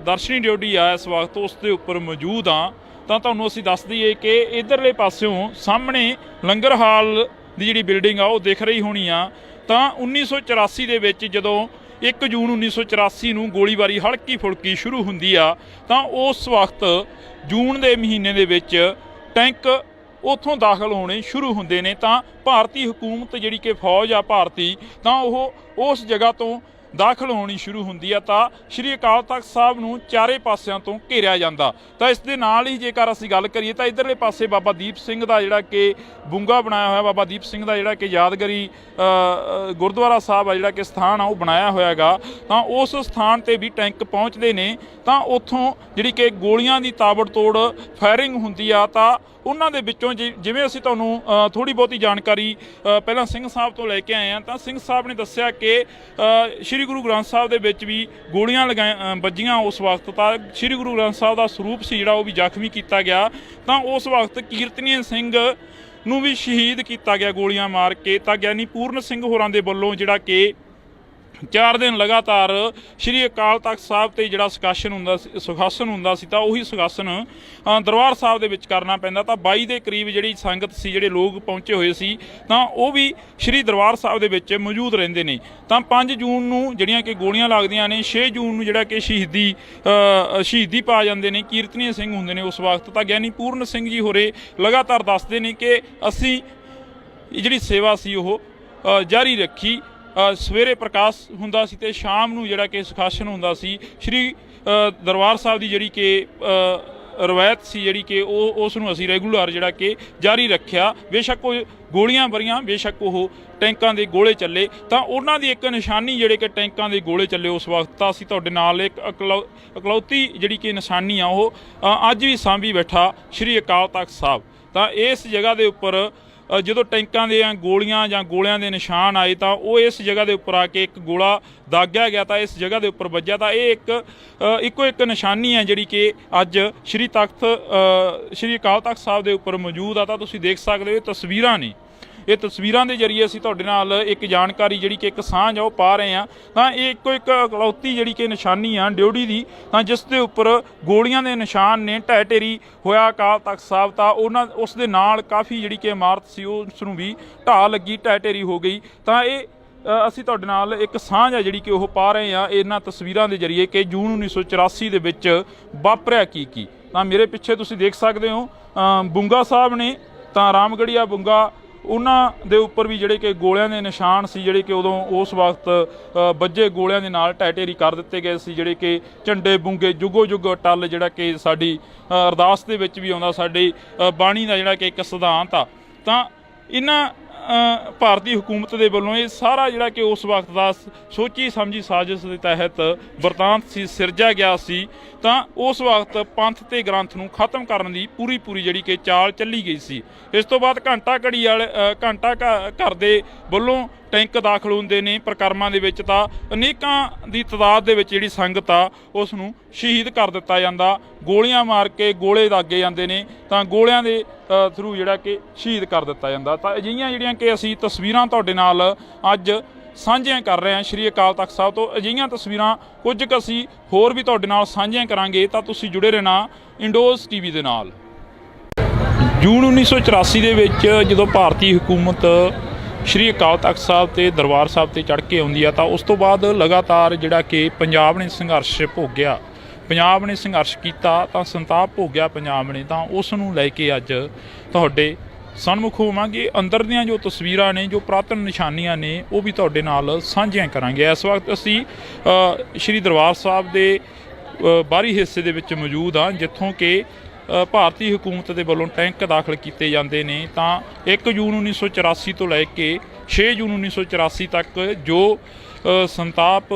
ਦਰਸ਼ਨੀ ਡਿਊਟੀ ਆ ਇਸ ਵਕਤ, ਉਸ ਦੇ ਉੱਪਰ ਮੌਜੂਦ ਹਾਂ। ਤਾਂ ਤੁਹਾਨੂੰ ਅਸੀਂ ਦੱਸ ਦਈਏ ਕਿ ਇੱਧਰਲੇ ਪਾਸਿਓਂ ਸਾਹਮਣੇ ਲੰਗਰ ਹਾਲ ਦੀ ਜਿਹੜੀ ਬਿਲਡਿੰਗ ਆ ਉਹ ਦਿਖ ਰਹੀ ਹੋਣੀ ਆ। ਤਾਂ 1984 ਦੇ ਵਿੱਚ ਜਦੋਂ 1 ਜੂਨ 1984 ਨੂੰ ਗੋਲੀਬਾਰੀ ਹਲਕੀ ਫੁਲਕੀ ਸ਼ੁਰੂ ਹੁੰਦੀ ਆ, ਤਾਂ ਉਸ ਵਕਤ ਜੂਨ ਦੇ ਮਹੀਨੇ ਦੇ ਵਿੱਚ ਟੈਂਕ ਉੱਥੋਂ ਦਾਖਲ ਹੋਣੇ ਸ਼ੁਰੂ ਹੁੰਦੇ ਨੇ। ਤਾਂ ਭਾਰਤੀ ਹਕੂਮਤ ਜਿਹੜੀ ਕਿ ਫੌਜ ਆ ਭਾਰਤੀ, ਤਾਂ ਉਹ ਉਸ ਜਗ੍ਹਾ ਤੋਂ ਦਾਖਲ ਹੋਣੀ ਸ਼ੁਰੂ ਹੁੰਦੀ ਆ। ਤਾਂ ਸ਼੍ਰੀ ਅਕਾਲ ਤਖਤ ਸਾਹਿਬ ਨੂੰ ਚਾਰੇ ਪਾਸਿਆਂ ਤੋਂ ਘੇਰਿਆ ਜਾਂਦਾ। ਤਾਂ ਇਸ ਦੇ ਨਾਲ ਹੀ ਜੇਕਰ ਅਸੀਂ ਗੱਲ ਕਰੀਏ ਤਾਂ ਇੱਧਰਲੇ ਪਾਸੇ ਬਾਬਾ ਦੀਪ ਸਿੰਘ ਦਾ ਜਿਹੜਾ ਕਿ ਬੁੰਗਾ ਬਣਾਇਆ ਹੋਇਆ, ਬਾਬਾ ਦੀਪ ਸਿੰਘ ਦਾ ਜਿਹੜਾ ਕਿ ਯਾਦਗਾਰੀ ਗੁਰਦੁਆਰਾ ਸਾਹਿਬ ਆ ਜਿਹੜਾ ਕਿ ਸਥਾਨ ਆ ਉਹ ਬਣਾਇਆ ਹੋਇਆ ਹੈਗਾ। ਤਾਂ ਉਸ ਸਥਾਨ 'ਤੇ ਵੀ ਟੈਂਕ ਪਹੁੰਚਦੇ ਨੇ, ਤਾਂ ਉੱਥੋਂ ਜਿਹੜੀ ਕਿ ਗੋਲੀਆਂ ਦੀ ਤਾਬੜਤੋੜ ਫਾਇਰਿੰਗ ਹੁੰਦੀ ਆ। ਤਾਂ ਉਹਨਾਂ ਦੇ ਵਿੱਚੋਂ ਜਿਵੇਂ ਅਸੀਂ ਤੁਹਾਨੂੰ ਥੋੜ੍ਹੀ ਬਹੁਤੀ ਜਾਣਕਾਰੀ ਪਹਿਲਾਂ ਸਿੰਘ ਸਾਹਿਬ ਤੋਂ ਲੈ ਕੇ ਆਏ ਹਾਂ, ਤਾਂ ਸਿੰਘ ਸਾਹਿਬ ਨੇ ਦੱਸਿਆ ਕਿ ਸ਼੍ਰੀ ਗੁਰੂ ਗ੍ਰੰਥ ਸਾਹਿਬ ਦੇ ਵਿੱਚ ਵੀ ਗੋਲੀਆਂ ਵੱਜੀਆਂ ਉਸ ਵਕਤ। ਤਾਂ ਸ਼੍ਰੀ ਗੁਰੂ ਗ੍ਰੰਥ ਸਾਹਿਬ ਦਾ ਸਰੂਪ ਸੀ ਜਿਹੜਾ ਉਹ ਵੀ ਜ਼ਖਮੀ ਕੀਤਾ ਗਿਆ। ਤਾਂ ਉਸ ਵਕਤ ਕੀਰਤਨੀਏ ਸਿੰਘ ਨੂੰ ਵੀ ਸ਼ਹੀਦ ਕੀਤਾ ਗਿਆ ਗੋਲੀਆਂ ਮਾਰ ਕੇ। ਤਾਂ ਗਿਆਨੀ ਪੂਰਨ ਸਿੰਘ ਹੋਰਾਂ ਦੇ ਵੱਲੋਂ ਜਿਹੜਾ ਕਿ 4 ਦਿਨ ਲਗਾਤਾਰ ਸ਼੍ਰੀ ਅਕਾਲ ਤਖਤ ਸਾਹਿਬ 'ਤੇ ਜਿਹੜਾ ਸੁਖਾਸਨ ਹੁੰਦਾ ਸੀ, ਤਾਂ ਉਹੀ ਸੁਖਾਸਨ ਦਰਬਾਰ ਸਾਹਿਬ ਦੇ ਵਿੱਚ ਕਰਨਾ ਪੈਂਦਾ। ਤਾਂ 22 ਦੇ ਕਰੀਬ ਜਿਹੜੀ ਸੰਗਤ ਸੀ, ਜਿਹੜੇ ਲੋਕ ਪਹੁੰਚੇ ਹੋਏ ਸੀ, ਤਾਂ ਉਹ ਵੀ ਸ਼੍ਰੀ ਦਰਬਾਰ ਸਾਹਿਬ ਦੇ ਵਿੱਚ ਮੌਜੂਦ ਰਹਿੰਦੇ ਨੇ। ਤਾਂ 5 ਜੂਨ ਨੂੰ ਜਿਹੜੀਆਂ ਕਿ ਗੋਲੀਆਂ ਲੱਗਦੀਆਂ ਨੇ, 6 ਜੂਨ ਨੂੰ ਜਿਹੜਾ ਕਿ ਸ਼ਹੀਦੀ ਪਾ ਜਾਂਦੇ ਨੇ, ਕੀਰਤਨੀਏ ਸਿੰਘ ਹੁੰਦੇ ਨੇ ਉਸ ਵਕਤ। ਤਾਂ ਗਿਆਨੀ ਪੂਰਨ ਸਿੰਘ ਜੀ ਹੋਰੇ ਲਗਾਤਾਰ ਦੱਸਦੇ ਨੇ ਕਿ ਅਸੀਂ ਜਿਹੜੀ ਸੇਵਾ ਸੀ ਉਹ ਜਾਰੀ ਰੱਖੀ। ਸਵੇਰੇ ਪ੍ਰਕਾਸ਼ ਹੁੰਦਾ ਸੀ ਤੇ ਸ਼ਾਮ ਨੂੰ ਜਿਹੜਾ ਕਿ ਸੁਖਾਸਨ ਹੁੰਦਾ ਸੀ। ਸ਼੍ਰੀ ਦਰਬਾਰ ਸਾਹਿਬ ਦੀ ਜਿਹੜੀ ਕਿ ਰਵਾਇਤ ਸੀ, ਜਿਹੜੀ ਕਿ ਉਸ ਨੂੰ ਅਸੀਂ ਰੈਗੂਲਰ ਜਿਹੜਾ ਕਿ ਜਾਰੀ ਰੱਖਿਆ। ਬੇਸ਼ੱਕ ਉਹ ਗੋਲੀਆਂ ਭਰੀਆਂ, ਬੇਸ਼ੱਕ ਉਹ ਟੈਂਕਾਂ ਦੇ ਗੋਲੇ ਚੱਲੇ, ਤਾਂ ਉਹਨਾਂ ਦੀ ਇੱਕ ਨਿਸ਼ਾਨੀ ਜਿਹੜੇ ਕਿ ਟੈਂਕਾਂ ਦੇ ਗੋਲੇ ਚੱਲੇ ਉਸ ਵਕਤ, ਤਾਂ ਅਸੀਂ ਤੁਹਾਡੇ ਨਾਲ ਇੱਕ ਇਕਲੌਤੀ ਜਿਹੜੀ ਕਿ ਨਿਸ਼ਾਨੀ ਆ ਉਹ ਅੱਜ ਵੀ ਸਾਂਭੀ ਬੈਠਾ ਸ਼੍ਰੀ ਅਕਾਲ ਤਖਤ ਸਾਹਿਬ। ਤਾਂ ਇਸ ਜਗ੍ਹਾ ਦੇ ਉੱਪਰ ਜਦੋਂ ਟੈਂਕਾਂ ਦੀਆਂ ਗੋਲੀਆਂ ਜਾਂ ਗੋਲਿਆਂ ਦੇ ਨਿਸ਼ਾਨ ਆਏ, ਤਾਂ ਉਹ ਇਸ ਜਗ੍ਹਾ ਦੇ ਉੱਪਰ ਆ ਕੇ ਇੱਕ ਗੋਲਾ ਦਾਗਿਆ ਗਿਆ, ਤਾਂ ਇਸ ਜਗ੍ਹਾ ਦੇ ਉੱਪਰ ਵੱਜਿਆ। ਤਾਂ ਇਹ ਇੱਕੋ ਇੱਕ ਨਿਸ਼ਾਨੀ ਹੈ ਜਿਹੜੀ ਕਿ ਅੱਜ ਸ਼੍ਰੀ ਅਕਾਲ ਤਖਤ ਸਾਹਿਬ ਦੇ ਉੱਪਰ ਮੌਜੂਦ ਆ। ਤਾਂ ਤੁਸੀਂ ਦੇਖ ਸਕਦੇ ਹੋ, ਇਹ ਤਸਵੀਰਾਂ ਨੇ, ਇਹ ਤਸਵੀਰਾਂ ਦੇ ਜਰੀਏ ਅਸੀਂ ਤੁਹਾਡੇ ਨਾਲ ਇੱਕ ਜਾਣਕਾਰੀ ਜਿਹੜੀ ਕਿ ਇੱਕ ਸਾਂਝ ਆ ਉਹ ਪਾ ਰਹੇ ਹਾਂ। ਤਾਂ ਇਹ ਇੱਕੋ ਇੱਕ ਇਕਲੌਤੀ ਜਿਹੜੀ ਕਿ ਨਿਸ਼ਾਨੀ ਆ ਡਿਊਟੀ ਦੀ, ਤਾਂ ਜਿਸ ਦੇ ਉੱਪਰ ਗੋਲੀਆਂ ਦੇ ਨਿਸ਼ਾਨ ਨੇ। ਢਹਿ ਢੇਰੀ ਹੋਇਆ ਅਕਾਲ ਤਖਤ ਸਾਹਿਬ, ਤਾਂ ਉਸ ਦੇ ਨਾਲ ਕਾਫੀ ਜਿਹੜੀ ਕਿ ਇਮਾਰਤ ਸੀ ਉਸ ਨੂੰ ਵੀ ਢਾਹ ਲੱਗੀ, ਢਹਿ ਢੇਰੀ ਹੋ ਗਈ। ਤਾਂ ਇਹ ਅਸੀਂ ਤੁਹਾਡੇ ਨਾਲ ਇੱਕ ਸਾਂਝ ਆ ਜਿਹੜੀ ਕਿ ਉਹ ਪਾ ਰਹੇ ਹਾਂ ਇਹਨਾਂ ਤਸਵੀਰਾਂ ਦੇ ਜਰੀਏ ਕਿ ਜੂਨ 1984 ਦੇ ਵਿੱਚ ਵਾਪਰਿਆ ਕੀ। ਤਾਂ ਮੇਰੇ ਪਿੱਛੇ ਤੁਸੀਂ ਦੇਖ ਸਕਦੇ ਹੋ ਬੁੰਗਾ ਸਾਹਿਬ ਨੇ, ਤਾਂ ਰਾਮਗੜੀਆ ਬੁੰਗਾ, ਉਹਨਾਂ ਦੇ ਉੱਪਰ ਵੀ ਜਿਹੜੇ ਕਿ ਗੋਲਿਆਂ ਦੇ ਨਿਸ਼ਾਨ ਸੀ, ਜਿਹੜੇ ਕਿ ਉਦੋਂ ਉਸ ਵਕਤ ਵੱਜੇ ਗੋਲਿਆਂ ਦੇ ਨਾਲ ਢਹਿ ਢੇਰੀ ਕਰ ਦਿੱਤੇ ਗਏ ਸੀ। ਜਿਹੜੇ ਕਿ ਝੰਡੇ ਬੁੰਗੇ ਜੁਗੋ ਜੁਗ ਟੱਲ, ਜਿਹੜਾ ਕਿ ਸਾਡੀ ਅਰਦਾਸ ਦੇ ਵਿੱਚ ਵੀ ਆਉਂਦਾ, ਸਾਡੀ ਬਾਣੀ ਦਾ ਜਿਹੜਾ ਕਿ ਇੱਕ ਸਿਧਾਂਤ ਆ। ਤਾਂ ਇਹਨਾਂ ਭਾਰਤੀ ਹਕੂਮਤ ਦੇ ਵੱਲੋਂ ਇਹ ਸਾਰਾ ਜਿਹੜਾ ਕਿ ਉਸ ਵਕਤ ਦਾ ਸੋਚੀ ਸਮਝੀ ਸਾਜ਼ਿਸ਼ ਦੇ ਤਹਿਤ ਵਰਤਾਂਤ ਸੀ, ਸਿਰਜਿਆ ਗਿਆ ਸੀ। ਤਾਂ ਉਸ ਵਕਤ ਪੰਥ ਤੇ ਗ੍ਰੰਥ ਨੂੰ ਖਤਮ ਕਰਨ ਦੀ ਪੂਰੀ ਜਿਹੜੀ ਕਿ ਚਾਲ ਚੱਲੀ ਗਈ ਸੀ। ਇਸ ਤੋਂ ਬਾਅਦ ਘੰਟਾ ਘਰ ਦੇ ਵੱਲੋਂ ਟੈਂਕ ਦਾਖਲ ਹੁੰਦੇ ਨੇ ਪ੍ਰਕਰਮਾਂ ਦੇ ਵਿੱਚ, ਤਾਂ ਅਨੇਕਾਂ ਦੀ ਤਾਦਾਦ ਦੇ ਵਿੱਚ ਜਿਹੜੀ ਸੰਗਤ ਆ ਉਸ ਨੂੰ ਸ਼ਹੀਦ ਕਰ ਦਿੱਤਾ ਜਾਂਦਾ। ਗੋਲੀਆਂ ਮਾਰ ਕੇ ਗੋਲੇ ਦਾਗੇ ਜਾਂਦੇ ਨੇ, ਤਾਂ ਗੋਲਿਆਂ ਦੇ ਥਰੂ ਜਿਹੜਾ ਕਿ ਸ਼ਹੀਦ ਕਰ ਦਿੱਤਾ ਜਾਂਦਾ। ਤਾਂ ਅਜਿਹੀਆਂ ਜਿਹੜੀਆਂ ਕਿ ਅਸੀਂ ਤਸਵੀਰਾਂ ਤੁਹਾਡੇ ਨਾਲ ਅੱਜ ਸਾਂਝੀਆਂ ਕਰ ਰਹੇ ਹਾਂ ਸ਼੍ਰੀ ਅਕਾਲ ਤਖਤ ਸਾਹਿਬ ਤੋਂ। ਅਜਿਹੀਆਂ ਤਸਵੀਰਾਂ ਕੁਝ ਕੁ ਅਸੀਂ ਹੋਰ ਵੀ ਤੁਹਾਡੇ ਨਾਲ ਸਾਂਝੀਆਂ ਕਰਾਂਗੇ, ਤਾਂ ਤੁਸੀਂ ਜੁੜੇ ਰਹਿਣਾ ਇੰਡੋਜ਼ ਟੀਵੀ ਦੇ ਨਾਲ। ਜੂਨ 1984 ਦੇ ਵਿੱਚ ਜਦੋਂ ਭਾਰਤੀ ਹਕੂਮਤ ਸ਼੍ਰੀ ਅਕਾਲ ਤਖਤ ਸਾਹਿਬ ਤੇ ਦਰਬਾਰ ਸਾਹਿਬ ਤੇ ਚੜ੍ਹ ਕੇ ਆਉਂਦੀ ਆ, ਤਾਂ ਉਸ ਤੋਂ ਬਾਅਦ ਲਗਾਤਾਰ ਜਿਹੜਾ ਕਿ ਪੰਜਾਬ ਨੇ ਸੰਘਰਸ਼ ਭੋਗਿਆ, ਪੰਜਾਬ ਨੇ ਸੰਘਰਸ਼ ਕੀਤਾ, ਤਾਂ ਸੰਤਾਪ ਭੋਗਿਆ ਪੰਜਾਬ ਨੇ। ਤਾਂ ਉਸ ਨੂੰ ਲੈ ਕੇ ਅੱਜ ਤੁਹਾਡੇ ਸਨਮੁਖ ਹੋਵਾਂਗੇ। ਅੰਦਰ ਦੀਆਂ ਜੋ ਤਸਵੀਰਾਂ ਨੇ, ਜੋ ਪੁਰਾਤਨ ਨਿਸ਼ਾਨੀਆਂ ਨੇ, ਉਹ ਵੀ ਤੁਹਾਡੇ ਨਾਲ ਸਾਂਝੀਆਂ ਕਰਾਂਗੇ। ਇਸ ਵਕਤ ਅਸੀਂ ਸ਼੍ਰੀ ਦਰਬਾਰ ਸਾਹਿਬ ਦੇ ਬਾਹਰੀ ਹਿੱਸੇ ਦੇ ਵਿੱਚ ਮੌਜੂਦ ਹਾਂ, ਜਿੱਥੋਂ ਕਿ ਭਾਰਤੀ ਹਕੂਮਤ ਦੇ ਵੱਲੋਂ ਟੈਂਕ ਦਾਖਲ ਕੀਤੇ ਜਾਂਦੇ ਨੇ। ਤਾਂ 1 ਜੂਨ 1984 ਤੋਂ ਲੈ ਕੇ 6 ਜੂਨ 1984 ਤੱਕ ਜੋ ਸੰਤਾਪ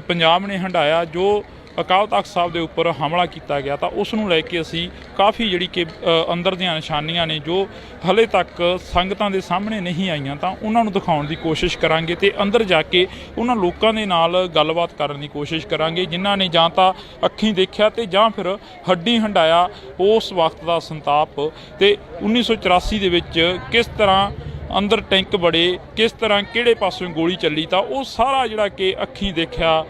ਪੰਜਾਬ ਨੇ ਹੰਢਾਇਆ, ਜੋ ਅਕਾਲ ਤਖਤ ਸਾਹਿਬ ਦੇ ਉੱਪਰ ਹਮਲਾ ਕੀਤਾ ਗਿਆ, ਤਾਂ ਉਸ ਨੂੰ ਲੈ ਕੇ ਅਸੀਂ ਕਾਫੀ ਜਿਹੜੀ ਕਿ ਅੰਦਰ ਦੀਆਂ ਨਿਸ਼ਾਨੀਆਂ ਨੇ ਜੋ ਹਲੇ ਤੱਕ ਸੰਗਤਾਂ ਦੇ ਸਾਹਮਣੇ ਨਹੀਂ ਆਈਆਂ, ਤਾਂ ਉਹਨਾਂ ਨੂੰ ਦਿਖਾਉਣ ਦੀ ਕੋਸ਼ਿਸ਼ ਕਰਾਂਗੇ ਤੇ ਅੰਦਰ ਜਾ ਕੇ ਉਹਨਾਂ ਲੋਕਾਂ ਦੇ ਨਾਲ ਗੱਲਬਾਤ ਕਰਨ ਦੀ ਕੋਸ਼ਿਸ਼ ਕਰਾਂਗੇ ਜਿਨ੍ਹਾਂ ਨੇ ਜਾਂ ਤਾਂ ਅੱਖੀਂ ਦੇਖਿਆ ਤੇ ਜਾਂ ਫਿਰ ਹੱਡੀ ਹੰਢਾਇਆ ਉਸ ਵਕਤ ਦਾ ਸੰਤਾਪ। ਤੇ 1984 ਦੇ ਵਿੱਚ ਕਿਸ ਤਰ੍ਹਾਂ ਅੰਦਰ ਟੈਂਕ ਬੜੇ, ਕਿਸ ਤਰ੍ਹਾਂ ਕਿਹੜੇ ਪਾਸੋਂ ਗੋਲੀ ਚੱਲੀ, ਤਾਂ ਉਹ ਸਾਰਾ ਜਿਹੜਾ ਕਿ ਅੱਖੀਂ ਦੇਖਿਆ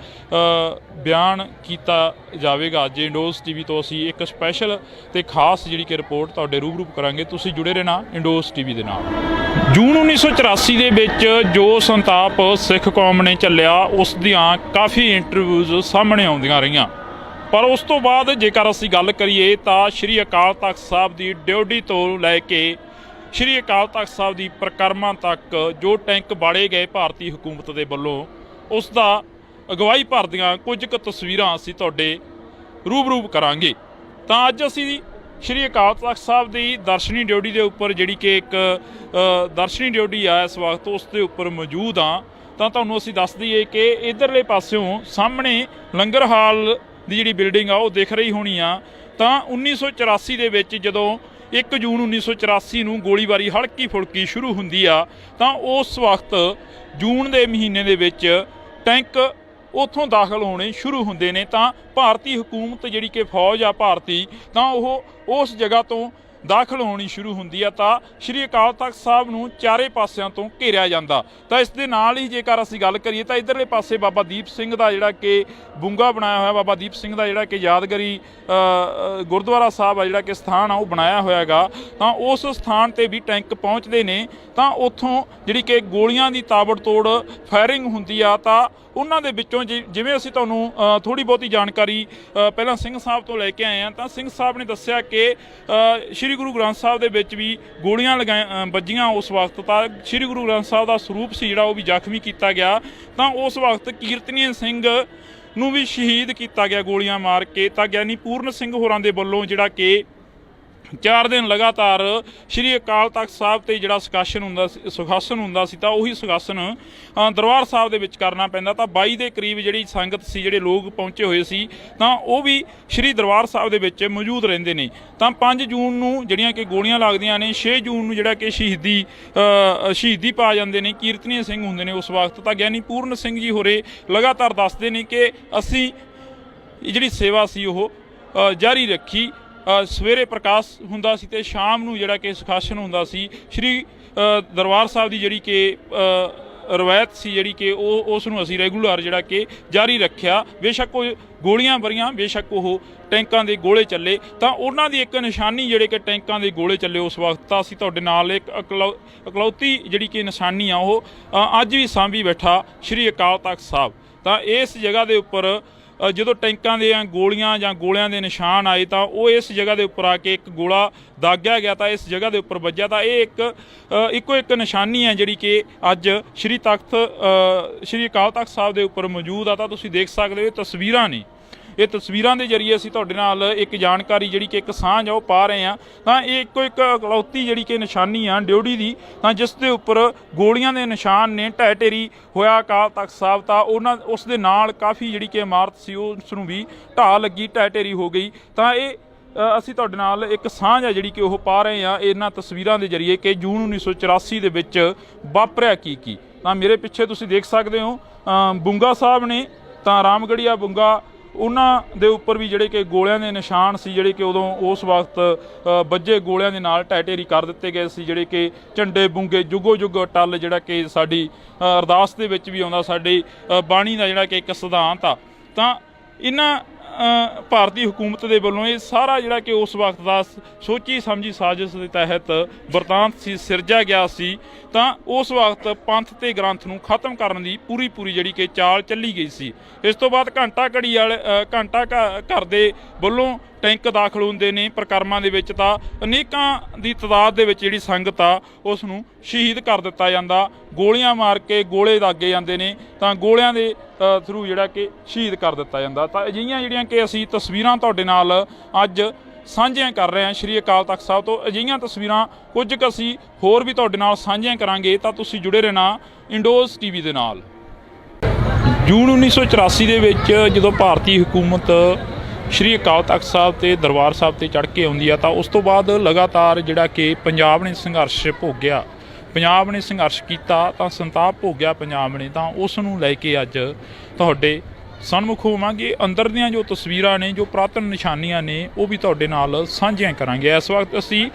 ਬਿਆਨ ਕੀਤਾ ਜਾਵੇਗਾ। ਜੇ ਇੰਡੋਜ਼ ਟੀਵੀ ਤੋਂ ਅਸੀਂ ਇੱਕ ਸਪੈਸ਼ਲ ਤੇ ਖਾਸ ਜਿਹੜੀ ਕਿ ਰਿਪੋਰਟ ਤੁਹਾਡੇ ਰੂਬਰੂ ਕਰਾਂਗੇ। ਤੁਸੀਂ ਜੁੜੇ ਰਹਿਣਾ ਇੰਡੋਜ਼ ਟੀਵੀ ਦੇ ਨਾਲ। ਜੂਨ 1984 ਦੇ ਵਿੱਚ ਜੋ ਸੰਤਾਪ ਸਿੱਖ ਕੌਮ ਨੇ ਚੱਲਿਆ, ਉਸ ਦੀਆਂ ਕਾਫੀ ਇੰਟਰਵਿਊਜ਼ ਸਾਹਮਣੇ ਆਉਂਦੀਆਂ ਰਹੀਆਂ, ਪਰ ਉਸ ਤੋਂ ਬਾਅਦ ਜੇਕਰ ਅਸੀਂ ਗੱਲ ਕਰੀਏ ਤਾਂ ਸ਼੍ਰੀ ਅਕਾਲ ਤਖਤ ਸਾਹਿਬ ਦੀ ਡਿਊਟੀ ਤੋਂ ਲੈ ਕੇ ਸ਼੍ਰੀ ਅਕਾਲ ਤਖਤ ਸਾਹਿਬ ਦੀ ਪ੍ਰਕਰਮਾਂ ਤੱਕ ਜੋ ਟੈਂਕ ਬਾੜੇ ਗਏ ਭਾਰਤੀ ਹਕੂਮਤ ਦੇ ਵੱਲੋਂ, ਉਸ ਦਾ ਅਗਵਾਈ ਭਰਦੀਆਂ ਕੁਝ ਕੁ ਤਸਵੀਰਾਂ ਅਸੀਂ ਤੁਹਾਡੇ ਰੂਬਰੂ ਕਰਾਂਗੇ। ਤਾਂ ਅੱਜ ਅਸੀਂ ਸ਼੍ਰੀ ਅਕਾਲ ਤਖਤ ਸਾਹਿਬ ਦੀ ਦਰਸ਼ਨੀ ਡਿਊਟੀ ਦੇ ਉੱਪਰ, ਜਿਹੜੀ ਕਿ ਇੱਕ ਦਰਸ਼ਨੀ ਡਿਊਟੀ ਆ ਇਸ ਵਕਤ, ਉਸ ਦੇ ਉੱਪਰ ਮੌਜੂਦ ਹਾਂ। ਤਾਂ ਤੁਹਾਨੂੰ ਅਸੀਂ ਦੱਸ ਦਈਏ ਕਿ ਇੱਧਰਲੇ ਪਾਸਿਓਂ ਸਾਹਮਣੇ ਲੰਗਰ ਹਾਲ ਦੀ ਜਿਹੜੀ ਬਿਲਡਿੰਗ ਆ ਉਹ ਦਿਖ ਰਹੀ ਹੋਣੀ ਆ। ਤਾਂ 1984 ਦੇ ਵਿੱਚ ਜਦੋਂ 1 ਜੂਨ 1984 ਨੂੰ ਗੋਲੀਬਾਰੀ ਹਲਕੀ ਫੁਲਕੀ ਸ਼ੁਰੂ ਹੁੰਦੀ ਆ, ਤਾਂ ਉਸ ਵਕਤ ਜੂਨ ਦੇ ਮਹੀਨੇ ਦੇ ਵਿੱਚ ਟੈਂਕ ਉੱਥੋਂ ਦਾਖਲ ਹੋਣੇ ਸ਼ੁਰੂ ਹੁੰਦੇ ਨੇ। ਤਾਂ ਭਾਰਤੀ ਹਕੂਮਤ ਜਿਹੜੀ ਕਿ ਫੌਜ ਆ ਭਾਰਤੀ, ਤਾਂ ਉਹ ਉਸ ਜਗ੍ਹਾ ਤੋਂ ਦਾਖਲ ਹੋਣੀ ਸ਼ੁਰੂ ਹੁੰਦੀ ਆ। ਤਾਂ ਸ਼੍ਰੀ ਅਕਾਲ ਤਖਤ ਸਾਹਿਬ ਨੂੰ ਚਾਰੇ ਪਾਸਿਆਂ ਤੋਂ ਘੇਰਿਆ ਜਾਂਦਾ। ਤਾਂ ਇਸ ਦੇ ਨਾਲ ਹੀ ਜੇਕਰ ਅਸੀਂ ਗੱਲ ਕਰੀਏ ਤਾਂ ਇੱਧਰਲੇ ਪਾਸੇ ਬਾਬਾ ਦੀਪ ਸਿੰਘ ਦਾ ਜਿਹੜਾ ਕਿ ਬੁੰਗਾ ਬਣਾਇਆ ਹੋਇਆ, ਬਾਬਾ ਦੀਪ ਸਿੰਘ ਦਾ ਜਿਹੜਾ ਕਿ ਯਾਦਗਾਰੀ ਗੁਰਦੁਆਰਾ ਸਾਹਿਬ ਆ ਜਿਹੜਾ ਕਿ ਸਥਾਨ ਆ ਉਹ ਬਣਾਇਆ ਹੋਇਆ ਹੈਗਾ। ਤਾਂ ਉਸ ਸਥਾਨ 'ਤੇ ਵੀ ਟੈਂਕ ਪਹੁੰਚਦੇ ਨੇ, ਤਾਂ ਉੱਥੋਂ ਜਿਹੜੀ ਕਿ ਗੋਲੀਆਂ ਦੀ ਤਾਬੜਤੋੜ ਫਾਇਰਿੰਗ ਹੁੰਦੀ ਆ। ਤਾਂ ਉਹਨਾਂ ਦੇ ਵਿੱਚੋਂ ਜਿਵੇਂ ਅਸੀਂ ਤੁਹਾਨੂੰ ਥੋੜ੍ਹੀ ਬਹੁਤੀ ਜਾਣਕਾਰੀ ਪਹਿਲਾਂ ਸਿੰਘ ਸਾਹਿਬ ਤੋਂ ਲੈ ਕੇ ਆਏ ਹਾਂ, ਤਾਂ ਸਿੰਘ ਸਾਹਿਬ ਨੇ ਦੱਸਿਆ ਕਿ ਸ਼੍ਰੀ ਗੁਰੂ ਗ੍ਰੰਥ ਸਾਹਿਬ ਦੇ ਵਿੱਚ ਵੀ ਗੋਲੀਆਂ ਵੱਜੀਆਂ ਉਸ ਵਕਤ। ਤਾਂ ਸ਼੍ਰੀ ਗੁਰੂ ਗ੍ਰੰਥ ਸਾਹਿਬ ਦਾ ਸਰੂਪ ਸੀ ਜਿਹੜਾ ਉਹ ਵੀ ਜ਼ਖਮੀ ਕੀਤਾ ਗਿਆ। ਤਾਂ ਉਸ ਵਕਤ ਕੀਰਤਨੀਏ ਸਿੰਘ ਨੂੰ ਵੀ ਸ਼ਹੀਦ ਕੀਤਾ ਗਿਆ ਗੋਲੀਆਂ ਮਾਰ ਕੇ। ਤਾਂ ਗਿਆਨੀ ਪੂਰਨ ਸਿੰਘ ਹੋਰਾਂ ਦੇ ਵੱਲੋਂ ਜਿਹੜਾ ਕਿ 4 ਦਿਨ ਲਗਾਤਾਰ ਸ਼੍ਰੀ ਅਕਾਲ ਤਖਤ ਸਾਹਿਬ 'ਤੇ ਜਿਹੜਾ ਸੁਖਾਸਨ ਹੁੰਦਾ ਸੀ, ਤਾਂ ਉਹੀ ਸੁਖਾਸਨ ਦਰਬਾਰ ਸਾਹਿਬ ਦੇ ਵਿੱਚ ਕਰਨਾ ਪੈਂਦਾ। ਤਾਂ 22 ਦੇ ਕਰੀਬ ਜਿਹੜੀ ਸੰਗਤ ਸੀ, ਜਿਹੜੇ ਲੋਕ ਪਹੁੰਚੇ ਹੋਏ ਸੀ, ਤਾਂ ਉਹ ਵੀ ਸ਼੍ਰੀ ਦਰਬਾਰ ਸਾਹਿਬ ਦੇ ਵਿੱਚ ਮੌਜੂਦ ਰਹਿੰਦੇ ਨੇ। ਤਾਂ 5 ਜੂਨ ਨੂੰ ਜਿਹੜੀਆਂ ਕਿ ਗੋਲੀਆਂ ਲੱਗਦੀਆਂ ਨੇ, 6 ਜੂਨ ਨੂੰ ਜਿਹੜਾ ਕਿ ਸ਼ਹੀਦੀ ਪਾ ਜਾਂਦੇ ਨੇ, ਕੀਰਤਨੀਏ ਸਿੰਘ ਹੁੰਦੇ ਨੇ ਉਸ ਵਕਤ। ਤਾਂ ਗਿਆਨੀ ਪੂਰਨ ਸਿੰਘ ਜੀ ਹੋਰੇ ਲਗਾਤਾਰ ਦੱਸਦੇ ਨੇ ਕਿ ਅਸੀਂ ਜਿਹੜੀ ਸੇਵਾ ਸੀ ਉਹ ਜਾਰੀ ਰੱਖੀ। ਸਵੇਰੇ ਪ੍ਰਕਾਸ਼ ਹੁੰਦਾ ਸੀ ਤੇ ਸ਼ਾਮ ਨੂੰ ਜਿਹੜਾ ਕਿ ਸੁਖਾਸਨ ਹੁੰਦਾ ਸੀ। ਸ਼੍ਰੀ ਦਰਬਾਰ ਸਾਹਿਬ ਦੀ ਜਿਹੜੀ ਕਿ ਰਵਾਇਤ ਸੀ ਜਿਹੜੀ ਕਿ ਉਸ ਨੂੰ ਅਸੀਂ ਰੈਗੂਲਰ ਜਿਹੜਾ ਕਿ ਜਾਰੀ ਰੱਖਿਆ। ਬੇਸ਼ੱਕ ਉਹ ਗੋਲੀਆਂ ਭਰੀਆਂ, ਬੇਸ਼ੱਕ ਉਹ ਟੈਂਕਾਂ ਦੇ ਗੋਲੇ ਚੱਲੇ, ਤਾਂ ਉਹਨਾਂ ਦੀ ਇੱਕ ਨਿਸ਼ਾਨੀ ਜਿਹੜੇ ਕਿ ਟੈਂਕਾਂ ਦੇ ਗੋਲੇ ਚੱਲੇ ਉਸ ਵਕਤ, ਤਾਂ ਅਸੀਂ ਤੁਹਾਡੇ ਨਾਲ ਇੱਕ ਇਕਲੌਤੀ ਜਿਹੜੀ ਕਿ ਨਿਸ਼ਾਨੀ ਆ ਉਹ ਅੱਜ ਵੀ ਸਾਂਭੀ ਬੈਠਾ ਸ਼੍ਰੀ ਅਕਾਲ ਤਖਤ ਸਾਹਿਬ। ਤਾਂ ਇਸ ਜਗ੍ਹਾ ਦੇ ਉੱਪਰ ਜਦੋਂ ਟੈਂਕਾਂ ਦੀਆਂ ਗੋਲੀਆਂ ਜਾਂ ਗੋਲਿਆਂ ਦੇ ਨਿਸ਼ਾਨ ਆਏ ਤਾਂ ਉਹ ਇਸ ਜਗ੍ਹਾ ਦੇ ਉੱਪਰ ਆ ਕੇ ਇੱਕ ਗੋਲਾ ਦਾਗਿਆ ਗਿਆ ਤਾਂ ਇਸ ਜਗ੍ਹਾ ਦੇ ਉੱਪਰ ਵੱਜਿਆ। ਤਾਂ ਇਹ ਇੱਕੋ ਇੱਕ ਨਿਸ਼ਾਨੀ ਹੈ ਜਿਹੜੀ ਕਿ ਅੱਜ ਸ਼੍ਰੀ ਅਕਾਲ ਤਖਤ ਸਾਹਿਬ ਦੇ ਉੱਪਰ ਮੌਜੂਦ ਆ। ਤਾਂ ਤੁਸੀਂ ਦੇਖ ਸਕਦੇ ਹੋ ਤਸਵੀਰਾਂ ਨੇ, ਇਹ ਤਸਵੀਰਾਂ ਦੇ ਜ਼ਰੀਏ ਅਸੀਂ ਤੁਹਾਡੇ ਨਾਲ ਇੱਕ ਜਾਣਕਾਰੀ ਜਿਹੜੀ ਕਿ ਇੱਕ ਸਾਂਝ ਆ ਉਹ ਪਾ ਰਹੇ ਹਾਂ। ਤਾਂ ਇਹ ਇੱਕੋ ਇੱਕ ਇਕਲੌਤੀ ਜਿਹੜੀ ਕਿ ਨਿਸ਼ਾਨੀ ਆ ਡਿਊਟੀ ਦੀ, ਤਾਂ ਜਿਸ ਦੇ ਉੱਪਰ ਗੋਲੀਆਂ ਦੇ ਨਿਸ਼ਾਨ ਨੇ, ਢਹਿ ਢੇਰੀ ਹੋਇਆ ਅਕਾਲ ਤਖਤ ਸਾਹਿਬ। ਤਾਂ ਉਸ ਦੇ ਨਾਲ ਕਾਫੀ ਜਿਹੜੀ ਕਿ ਇਮਾਰਤ ਸੀ ਉਸ ਨੂੰ ਵੀ ਢਾਹ ਲੱਗੀ, ਢਹਿ ਢੇਰੀ ਹੋ ਗਈ। ਤਾਂ ਇਹ ਅਸੀਂ ਤੁਹਾਡੇ ਨਾਲ ਇੱਕ ਸਾਂਝ ਆ ਜਿਹੜੀ ਕਿ ਉਹ ਪਾ ਰਹੇ ਹਾਂ ਇਹਨਾਂ ਤਸਵੀਰਾਂ ਦੇ ਜ਼ਰੀਏ ਕਿ ਜੂਨ 1984 ਦੇ ਵਿੱਚ ਵਾਪਰਿਆ ਕੀ। ਤਾਂ ਮੇਰੇ ਪਿੱਛੇ ਤੁਸੀਂ ਦੇਖ ਸਕਦੇ ਹੋ ਬੁੰਗਾ ਸਾਹਿਬ ਨੇ, ਤਾਂ ਰਾਮਗੜੀਆ ਬੁੰਗਾ, ਉਹਨਾਂ ਦੇ ਉੱਪਰ ਵੀ ਜਿਹੜੇ ਕਿ ਗੋਲਿਆਂ ਦੇ ਨਿਸ਼ਾਨ ਸੀ ਜਿਹੜੇ ਕਿ ਉਦੋਂ ਉਸ ਵਕਤ ਵੱਜੇ ਗੋਲਿਆਂ ਦੇ ਨਾਲ ਢਹਿ ਢੇਰੀ ਕਰ ਦਿੱਤੇ ਗਏ ਸੀ। ਜਿਹੜੇ ਕਿ ਝੰਡੇ ਬੁੰਗੇ ਜੁਗੋ ਜੁਗ ਟੱਲ, ਜਿਹੜਾ ਕਿ ਸਾਡੀ ਅਰਦਾਸ ਦੇ ਵਿੱਚ ਵੀ ਆਉਂਦਾ, ਸਾਡੀ ਬਾਣੀ ਦਾ ਜਿਹੜਾ ਕਿ ਇੱਕ ਸਿਧਾਂਤ ਆ। ਤਾਂ ਇਹਨਾਂ ਭਾਰਤੀ ਹਕੂਮਤ ਦੇ ਵੱਲੋਂ ਇਹ ਸਾਰਾ ਜਿਹੜਾ ਕਿ ਉਸ ਵਕਤ ਦਾ ਸੋਚੀ ਸਮਝੀ ਸਾਜ਼ਿਸ਼ ਦੇ ਤਹਿਤ ਵਰਤਾਂਤ ਸੀ, ਸਿਰਜਿਆ ਗਿਆ ਸੀ। ਤਾਂ ਉਸ ਵਕਤ ਪੰਥ ਤੇ ਗ੍ਰੰਥ ਨੂੰ ਖਤਮ ਕਰਨ ਦੀ ਪੂਰੀ ਜਿਹੜੀ ਕਿ ਚਾਲ ਚੱਲੀ ਗਈ ਸੀ। ਇਸ ਤੋਂ ਬਾਅਦ ਘੰਟਾ ਘਰ ਦੇ ਵੱਲੋਂ ਟੈਂਕ ਦਾਖਲ ਹੁੰਦੇ ਨੇ ਪ੍ਰਕਰਮਾਂ ਦੇ ਵਿੱਚ, ਤਾਂ ਅਨੇਕਾਂ ਦੀ ਤਾਦਾਦ ਦੇ ਵਿੱਚ ਜਿਹੜੀ ਸੰਗਤ ਆ ਉਸ ਨੂੰ ਸ਼ਹੀਦ ਕਰ ਦਿੱਤਾ ਜਾਂਦਾ, ਗੋਲੀਆਂ ਮਾਰ ਕੇ ਗੋਲੇ ਦਾਗੇ ਜਾਂਦੇ ਨੇ, ਤਾਂ ਗੋਲਿਆਂ ਦੇ ਥਰੂ ਜਿਹੜਾ ਕਿ ਸ਼ਹੀਦ ਕਰ ਦਿੱਤਾ ਜਾਂਦਾ। ਤਾਂ ਅਜਿਹੀਆਂ ਜਿਹੜੀਆਂ ਕਿ ਅਸੀਂ ਤਸਵੀਰਾਂ ਤੁਹਾਡੇ ਨਾਲ ਅੱਜ ਸਾਂਝੀਆਂ ਕਰ ਰਹੇ ਹਾਂ ਸ਼੍ਰੀ ਅਕਾਲ ਤਖਤ ਸਾਹਿਬ ਤੋਂ। ਅਜਿਹੀਆਂ ਤਸਵੀਰਾਂ ਕੁਝ ਕੁ ਅਸੀਂ ਹੋਰ ਵੀ ਤੁਹਾਡੇ ਨਾਲ ਸਾਂਝੀਆਂ ਕਰਾਂਗੇ, ਤਾਂ ਤੁਸੀਂ ਜੁੜੇ ਰਹਿਣਾ ਇੰਡੋਜ਼ ਟੀਵੀ ਦੇ ਨਾਲ। ਜੂਨ 1984 ਦੇ ਵਿੱਚ ਜਦੋਂ ਭਾਰਤੀ ਹਕੂਮਤ ਸ਼੍ਰੀ ਅਕਾਲ ਤਖਤ ਸਾਹਿਬ ਤੇ ਦਰਬਾਰ ਸਾਹਿਬ ਤੇ ਚੜ੍ਹ ਕੇ ਆਉਂਦੀ ਆ, ਤਾਂ ਉਸ ਤੋਂ ਬਾਅਦ ਲਗਾਤਾਰ ਜਿਹੜਾ ਕਿ ਪੰਜਾਬ ਨੇ ਸੰਘਰਸ਼ ਭੋਗਿਆ, ਪੰਜਾਬ ਨੇ ਸੰਘਰਸ਼ ਕੀਤਾ, ਤਾਂ ਸੰਤਾਪ ਭੋਗਿਆ ਪੰਜਾਬ ਨੇ। ਤਾਂ ਉਸ ਨੂੰ ਲੈ ਕੇ ਅੱਜ ਤੁਹਾਡੇ ਸਨਮੁਖ ਹੋਵਾਂਗੇ। ਅੰਦਰ ਦੀਆਂ ਜੋ ਤਸਵੀਰਾਂ ਨੇ, ਜੋ ਪੁਰਾਤਨ ਨਿਸ਼ਾਨੀਆਂ ਨੇ, ਉਹ ਵੀ ਤੁਹਾਡੇ ਨਾਲ ਸਾਂਝੀਆਂ ਕਰਾਂਗੇ। ਇਸ ਵਕਤ ਅਸੀਂ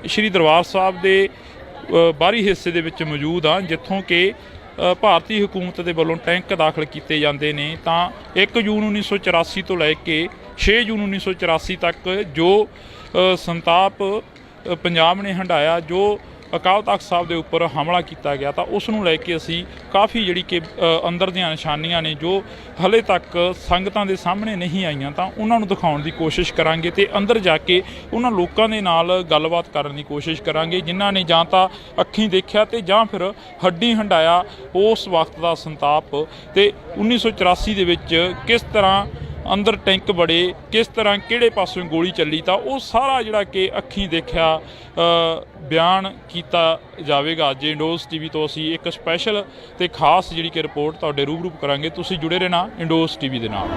ਸ਼੍ਰੀ ਦਰਬਾਰ ਸਾਹਿਬ ਦੇ ਬਾਹਰੀ ਹਿੱਸੇ ਦੇ ਵਿੱਚ ਮੌਜੂਦ ਹਾਂ, ਜਿੱਥੋਂ ਕਿ ਭਾਰਤੀ ਹਕੂਮਤ ਦੇ ਵੱਲੋਂ ਟੈਂਕ ਦਾਖਲ ਕੀਤੇ ਜਾਂਦੇ ਨੇ। ਤਾਂ 1 ਜੂਨ 1984 ਤੋਂ ਲੈ ਕੇ 6 ਜੂਨ 1984 ਤੱਕ ਜੋ ਸੰਤਾਪ ਪੰਜਾਬ ਨੇ ਹੰਢਾਇਆ, ਜੋ ਅਕਾਲ ਤਖਤ ਸਾਹਿਬ ਦੇ ਉੱਪਰ ਹਮਲਾ ਕੀਤਾ ਗਿਆ, ਤਾਂ ਉਸ ਨੂੰ ਲੈ ਕੇ ਅਸੀਂ ਕਾਫੀ ਜਿਹੜੀ ਕਿ ਅੰਦਰ ਦੀਆਂ ਨਿਸ਼ਾਨੀਆਂ ਨੇ ਜੋ ਹਲੇ ਤੱਕ ਸੰਗਤਾਂ ਦੇ ਸਾਹਮਣੇ ਨਹੀਂ ਆਈਆਂ, ਤਾਂ ਉਹਨਾਂ ਨੂੰ ਦਿਖਾਉਣ ਦੀ ਕੋਸ਼ਿਸ਼ ਕਰਾਂਗੇ ਤੇ ਅੰਦਰ ਜਾ ਕੇ ਉਹਨਾਂ ਲੋਕਾਂ ਦੇ ਨਾਲ ਗੱਲਬਾਤ ਕਰਨ ਦੀ ਕੋਸ਼ਿਸ਼ ਕਰਾਂਗੇ ਜਿਨ੍ਹਾਂ ਨੇ ਜਾਂ ਤਾਂ ਅੱਖੀਂ ਦੇਖਿਆ ਤੇ ਜਾਂ ਫਿਰ ਹੱਡੀ ਹੰਢਾਇਆ ਉਸ ਵਕਤ ਦਾ ਸੰਤਾਪ। ਤੇ 1984 ਦੇ ਵਿੱਚ ਕਿਸ ਤਰ੍ਹਾਂ ਅੰਦਰ ਟੈਂਕ ਬੜੇ, ਕਿਸ ਤਰ੍ਹਾਂ ਕਿਹੜੇ ਪਾਸੋਂ ਗੋਲੀ ਚੱਲੀ, ਤਾਂ ਉਹ ਸਾਰਾ ਜਿਹੜਾ ਕਿ ਅੱਖੀਂ ਦੇਖਿਆ ਬਿਆਨ ਕੀਤਾ ਜਾਵੇਗਾ। ਅੱਜ ਇੰਡੋਜ਼ ਟੀਵੀ ਤੋਂ ਅਸੀਂ ਇੱਕ ਸਪੈਸ਼ਲ ਤੇ ਖਾਸ ਜਿਹੜੀ ਕਿ ਰਿਪੋਰਟ ਤੁਹਾਡੇ ਰੂਬਰੂ ਕਰਾਂਗੇ। ਤੁਸੀਂ ਜੁੜੇ ਰਹਿਣਾ ਇੰਡੋਜ਼ ਟੀਵੀ ਦੇ ਨਾਲ।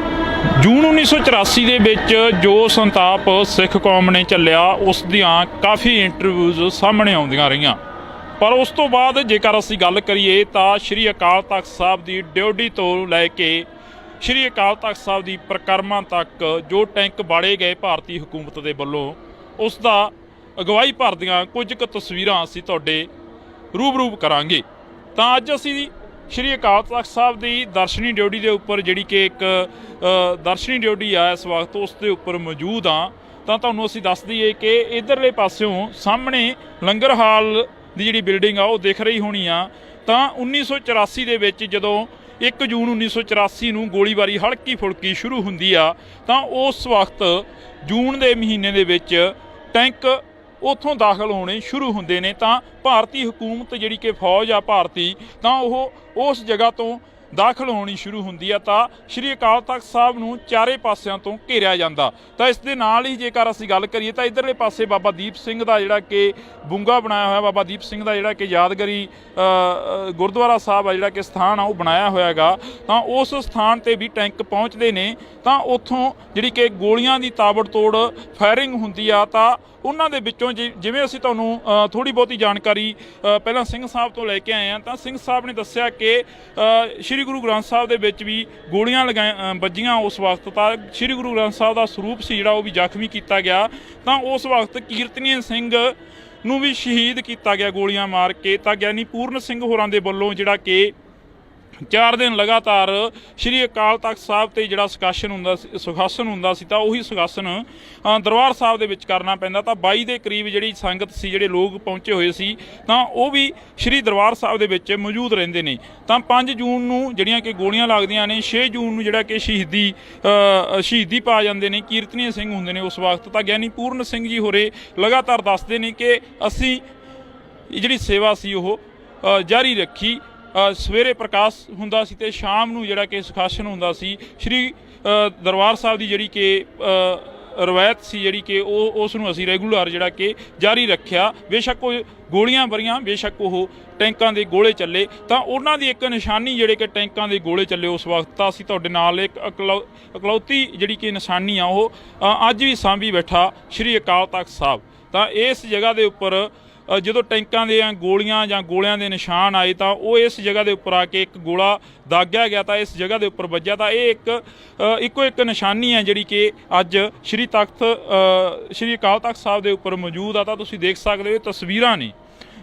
ਜੂਨ 1984 ਦੇ ਵਿੱਚ ਜੋ ਸੰਤਾਪ ਸਿੱਖ ਕੌਮ ਨੇ ਚੱਲਿਆ, ਉਸ ਦੀਆਂ ਕਾਫੀ ਇੰਟਰਵਿਊਜ਼ ਸਾਹਮਣੇ ਆਉਂਦੀਆਂ ਰਹੀਆਂ, ਪਰ ਉਸ ਤੋਂ ਬਾਅਦ ਜੇਕਰ ਅਸੀਂ ਗੱਲ ਕਰੀਏ ਤਾਂ ਸ਼੍ਰੀ ਅਕਾਲ ਤਖਤ ਸਾਹਿਬ ਦੀ ਡਿਊਟੀ ਤੋਂ ਲੈ ਕੇ ਸ਼੍ਰੀ ਅਕਾਲ ਤਖਤ ਸਾਹਿਬ ਦੀ ਪ੍ਰਕਰਮਾਂ ਤੱਕ ਜੋ ਟੈਂਕ ਬਾੜੇ ਗਏ ਭਾਰਤੀ ਹਕੂਮਤ ਦੇ ਵੱਲੋਂ, ਉਸ ਦਾ ਅਗਵਾਈ ਭਰਦੀਆਂ ਕੁਝ ਕੁ ਤਸਵੀਰਾਂ ਅਸੀਂ ਤੁਹਾਡੇ ਰੂਬਰੂ ਕਰਾਂਗੇ। ਤਾਂ ਅੱਜ ਅਸੀਂ ਸ਼੍ਰੀ ਅਕਾਲ ਤਖਤ ਸਾਹਿਬ ਦੀ ਦਰਸ਼ਨੀ ਡਿਊਟੀ ਦੇ ਉੱਪਰ, ਜਿਹੜੀ ਕਿ ਇੱਕ ਦਰਸ਼ਨੀ ਡਿਊਟੀ ਆ ਇਸ ਵਕਤ, ਉਸ ਦੇ ਉੱਪਰ ਮੌਜੂਦ ਹਾਂ। ਤਾਂ ਤੁਹਾਨੂੰ ਅਸੀਂ ਦੱਸ ਦਈਏ ਕਿ ਇੱਧਰਲੇ ਪਾਸਿਓਂ ਸਾਹਮਣੇ ਲੰਗਰ ਹਾਲ ਦੀ ਜਿਹੜੀ ਬਿਲਡਿੰਗ ਆ ਉਹ ਦਿਖ ਰਹੀ ਹੋਣੀ ਆ। ਤਾਂ 1984 ਦੇ ਵਿੱਚ ਜਦੋਂ 1 ਜੂਨ 1984 ਨੂੰ ਗੋਲੀਬਾਰੀ ਹਲਕੀ ਫੁਲਕੀ ਸ਼ੁਰੂ ਹੁੰਦੀ ਆ, ਤਾਂ ਉਸ ਵਕਤ ਜੂਨ ਦੇ ਮਹੀਨੇ ਦੇ ਵਿੱਚ ਟੈਂਕ ਉੱਥੋਂ ਦਾਖਲ ਹੋਣੇ ਸ਼ੁਰੂ ਹੁੰਦੇ ਨੇ। ਤਾਂ ਭਾਰਤੀ ਹਕੂਮਤ ਜਿਹੜੀ ਕਿ ਫੌਜ ਆ ਭਾਰਤੀ, ਤਾਂ ਉਹ ਉਸ ਜਗ੍ਹਾ ਤੋਂ ਦਾਖਲ ਹੋਣੀ ਸ਼ੁਰੂ ਹੁੰਦੀ ਆ। ਤਾਂ ਸ਼੍ਰੀ ਅਕਾਲ ਤਖਤ ਸਾਹਿਬ ਨੂੰ ਚਾਰੇ ਪਾਸਿਆਂ ਤੋਂ ਘੇਰਿਆ ਜਾਂਦਾ। ਤਾਂ ਇਸ ਦੇ ਨਾਲ ਹੀ ਜੇਕਰ ਅਸੀਂ ਗੱਲ ਕਰੀਏ ਤਾਂ ਇੱਧਰਲੇ ਪਾਸੇ ਬਾਬਾ ਦੀਪ ਸਿੰਘ ਦਾ ਜਿਹੜਾ ਕਿ ਬੁੰਗਾ ਬਣਾਇਆ ਹੋਇਆ, ਬਾਬਾ ਦੀਪ ਸਿੰਘ ਦਾ ਜਿਹੜਾ ਕਿ ਯਾਦਗਾਰੀ ਗੁਰਦੁਆਰਾ ਸਾਹਿਬ ਆ ਜਿਹੜਾ ਕਿ ਸਥਾਨ ਆ ਉਹ ਬਣਾਇਆ ਹੋਇਆ ਹੈਗਾ। ਤਾਂ ਉਸ ਸਥਾਨ 'ਤੇ ਵੀ ਟੈਂਕ ਪਹੁੰਚਦੇ ਨੇ, ਤਾਂ ਉੱਥੋਂ ਜਿਹੜੀ ਕਿ ਗੋਲੀਆਂ ਦੀ ਤਾਬੜਤੋੜ ਫਾਇਰਿੰਗ ਹੁੰਦੀ ਆ। ਤਾਂ ਉਹਨਾਂ ਦੇ ਵਿੱਚੋਂ ਜਿਵੇਂ ਅਸੀਂ ਤੁਹਾਨੂੰ ਥੋੜ੍ਹੀ ਬਹੁਤੀ ਜਾਣਕਾਰੀ ਪਹਿਲਾਂ ਸਿੰਘ ਸਾਹਿਬ ਤੋਂ ਲੈ ਕੇ ਆਏ ਹਾਂ, ਤਾਂ ਸਿੰਘ ਸਾਹਿਬ ਨੇ ਦੱਸਿਆ ਕਿ ਸ਼੍ਰੀ ਸ਼੍ਰੀ ਗੁਰੂ ਗ੍ਰੰਥ ਸਾਹਿਬ ਦੇ ਵਿੱਚ ਵੀ ਗੋਲੀਆਂ ਵੱਜੀਆਂ ਉਸ ਵਕਤ, ਤਾਂ ਸ਼੍ਰੀ ਗੁਰੂ ਗ੍ਰੰਥ ਸਾਹਿਬ ਦਾ ਸਰੂਪ ਸੀ ਜਿਹੜਾ ਉਹ ਵੀ ਜ਼ਖਮੀ ਕੀਤਾ ਗਿਆ। ਤਾਂ ਉਸ ਵਕਤ ਕੀਰਤਨੀਏ ਸਿੰਘ ਨੂੰ ਵੀ ਸ਼ਹੀਦ ਕੀਤਾ ਗਿਆ ਗੋਲੀਆਂ ਮਾਰ ਕੇ। ਤਾਂ ਗਿਆਨੀ ਪੂਰਨ ਸਿੰਘ ਹੋਰਾਂ ਦੇ ਵੱਲੋਂ ਜਿਹੜਾ ਕਿ 4 ਦਿਨ ਲਗਾਤਾਰ ਸ਼੍ਰੀ ਅਕਾਲ ਤਖਤ ਸਾਹਿਬ ਤੇ ਜਿਹੜਾ ਸੁਖਾਸਨ ਹੁੰਦਾ ਸੀ ਤਾਂ ਉਹੀ ਸੁਖਾਸਨ ਦਰਬਾਰ ਸਾਹਿਬ ਦੇ ਵਿੱਚ ਕਰਨਾ ਪੈਂਦਾ। ਤਾਂ 22 ਦੇ ਕਰੀਬ ਜਿਹੜੀ ਸੰਗਤ ਸੀ, ਜਿਹੜੇ ਲੋਕ ਪਹੁੰਚੇ ਹੋਏ ਸੀ, ਤਾਂ ਉਹ ਵੀ ਸ਼੍ਰੀ ਦਰਬਾਰ ਸਾਹਿਬ ਦੇ ਵਿੱਚ ਮੌਜੂਦ ਰਹਿੰਦੇ ਨੇ। ਤਾਂ 5 ਜੂਨ ਨੂੰ ਜਿਹੜੀਆਂ ਕਿ ਗੋਲੀਆਂ ਲੱਗਦੀਆਂ ਨੇ, 6 ਜੂਨ ਨੂੰ ਜਿਹੜਾ ਕਿ ਸ਼ਹੀਦੀ ਪਾ ਜਾਂਦੇ ਨੇ, ਕੀਰਤਨੀਏ ਸਿੰਘ ਹੁੰਦੇ ਨੇ ਉਸ ਵਕਤ। ਤਾਂ ਗਿਆਨੀ ਪੂਰਨ ਸਿੰਘ ਜੀ ਹੋਰੇ ਲਗਾਤਾਰ ਦੱਸਦੇ ਨੇ ਕਿ ਅਸੀਂ ਜਿਹੜੀ ਸੇਵਾ ਸੀ ਉਹ ਜਾਰੀ ਰੱਖੀ। ਸਵੇਰੇ ਪ੍ਰਕਾਸ਼ ਹੁੰਦਾ ਸੀ ਤੇ ਸ਼ਾਮ ਨੂੰ ਜਿਹੜਾ ਕਿ ਸੁਖਾਸਨ ਹੁੰਦਾ ਸੀ। ਸ਼੍ਰੀ ਦਰਬਾਰ ਸਾਹਿਬ ਦੀ ਜਿਹੜੀ ਕਿ ਰਵਾਇਤ ਸੀ, ਜਿਹੜੀ ਕਿ ਉਸ ਨੂੰ ਅਸੀਂ ਰੈਗੂਲਰ ਜਿਹੜਾ ਕਿ ਜਾਰੀ ਰੱਖਿਆ। ਬੇਸ਼ੱਕ ਉਹ ਗੋਲੀਆਂ ਵਰੀਆਂ, ਬੇਸ਼ੱਕ ਉਹ ਟੈਂਕਾਂ ਦੇ ਗੋਲੇ ਚੱਲੇ, ਤਾਂ ਉਹਨਾਂ ਦੀ ਇੱਕ ਨਿਸ਼ਾਨੀ ਜਿਹੜੇ ਕਿ ਟੈਂਕਾਂ ਦੇ ਗੋਲੇ ਚੱਲੇ ਉਸ ਵਕਤ, ਤਾਂ ਅਸੀਂ ਤੁਹਾਡੇ ਨਾਲ ਇੱਕ ਇਕਲੌਤੀ ਜਿਹੜੀ ਕਿ ਨਿਸ਼ਾਨੀ ਆ ਉਹ ਅੱਜ ਵੀ ਸਾਂਭੀ ਬੈਠਾ ਸ਼੍ਰੀ ਅਕਾਲ ਤਖਤ ਸਾਹਿਬ। ਤਾਂ ਇਸ ਜਗ੍ਹਾ ਦੇ ਉੱਪਰ ਜਦੋਂ ਟੈਂਕਾਂ ਦੀਆਂ ਗੋਲੀਆਂ ਜਾਂ ਗੋਲਿਆਂ ਦੇ ਨਿਸ਼ਾਨ ਆਏ ਤਾਂ ਉਹ ਇਸ ਜਗ੍ਹਾ ਦੇ ਉੱਪਰ ਆ ਕੇ ਇੱਕ ਗੋਲਾ ਦਾਗਿਆ ਗਿਆ ਤਾਂ ਇਸ ਜਗ੍ਹਾ ਦੇ ਉੱਪਰ ਵੱਜਿਆ। ਤਾਂ ਇਹ ਇੱਕੋ ਇੱਕ ਨਿਸ਼ਾਨੀ ਹੈ ਜਿਹੜੀ ਕਿ ਅੱਜ ਸ਼੍ਰੀ ਅਕਾਲ ਤਖਤ ਸਾਹਿਬ ਦੇ ਉੱਪਰ ਮੌਜੂਦ ਆ। ਤਾਂ ਤੁਸੀਂ ਦੇਖ ਸਕਦੇ ਹੋ, ਇਹ ਤਸਵੀਰਾਂ ਨੇ।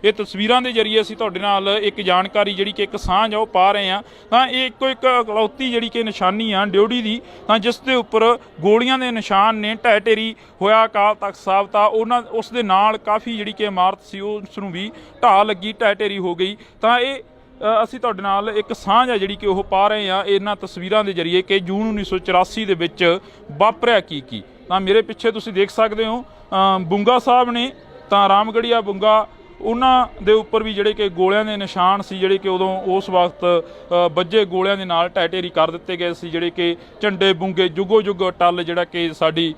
ਇਹ ਤਸਵੀਰਾਂ ਦੇ ਜ਼ਰੀਏ ਅਸੀਂ ਤੁਹਾਡੇ ਨਾਲ ਇੱਕ ਜਾਣਕਾਰੀ ਜਿਹੜੀ ਕਿ ਇੱਕ ਸਾਂਝ ਆ ਉਹ ਪਾ ਰਹੇ ਹਾਂ। ਤਾਂ ਇਹ ਇੱਕੋ ਇੱਕ ਇਕਲੌਤੀ ਜਿਹੜੀ ਕਿ ਨਿਸ਼ਾਨੀ ਆ ਡਿਊਟੀ ਦੀ, ਤਾਂ ਜਿਸ ਦੇ ਉੱਪਰ ਗੋਲੀਆਂ ਦੇ ਨਿਸ਼ਾਨ ਨੇ। ਢਹਿ ਢੇਰੀ ਹੋਇਆ ਅਕਾਲ ਤਖਤ ਸਾਹਿਬ, ਤਾਂ ਉਸ ਦੇ ਨਾਲ ਕਾਫੀ ਜਿਹੜੀ ਕਿ ਇਮਾਰਤ ਸੀ ਉਸ ਨੂੰ ਵੀ ਢਾਹ ਲੱਗੀ, ਢਹਿ ਢੇਰੀ ਹੋ ਗਈ। ਤਾਂ ਇਹ ਅਸੀਂ ਤੁਹਾਡੇ ਨਾਲ ਇੱਕ ਸਾਂਝ ਆ ਜਿਹੜੀ ਕਿ ਉਹ ਪਾ ਰਹੇ ਹਾਂ ਇਹਨਾਂ ਤਸਵੀਰਾਂ ਦੇ ਜ਼ਰੀਏ ਕਿ ਜੂਨ 1984 ਦੇ ਵਿੱਚ ਵਾਪਰਿਆ ਕੀ। ਤਾਂ ਮੇਰੇ ਪਿੱਛੇ ਤੁਸੀਂ ਦੇਖ ਸਕਦੇ ਹੋ ਬੁੰਗਾ ਸਾਹਿਬ ਨੇ, ਤਾਂ ਰਾਮਗੜੀਆ ਬੁੰਗਾ, ਉਹਨਾਂ ਦੇ ਉੱਪਰ ਵੀ ਜਿਹੜੇ ਕਿ ਗੋਲਿਆਂ ਦੇ ਨਿਸ਼ਾਨ ਸੀ, ਜਿਹੜੇ ਕਿ ਉਦੋਂ ਉਸ ਵਕਤ ਵੱਜੇ ਗੋਲਿਆਂ ਦੇ ਨਾਲ ਢਹਿ ਢੇਰੀ ਕਰ ਦਿੱਤੇ ਗਏ ਸੀ। ਜਿਹੜੇ ਕਿ ਝੰਡੇ ਬੁੰਗੇ ਜੁਗੋ ਜੁਗ ਟੱਲ, ਜਿਹੜਾ ਕਿ ਸਾਡੀ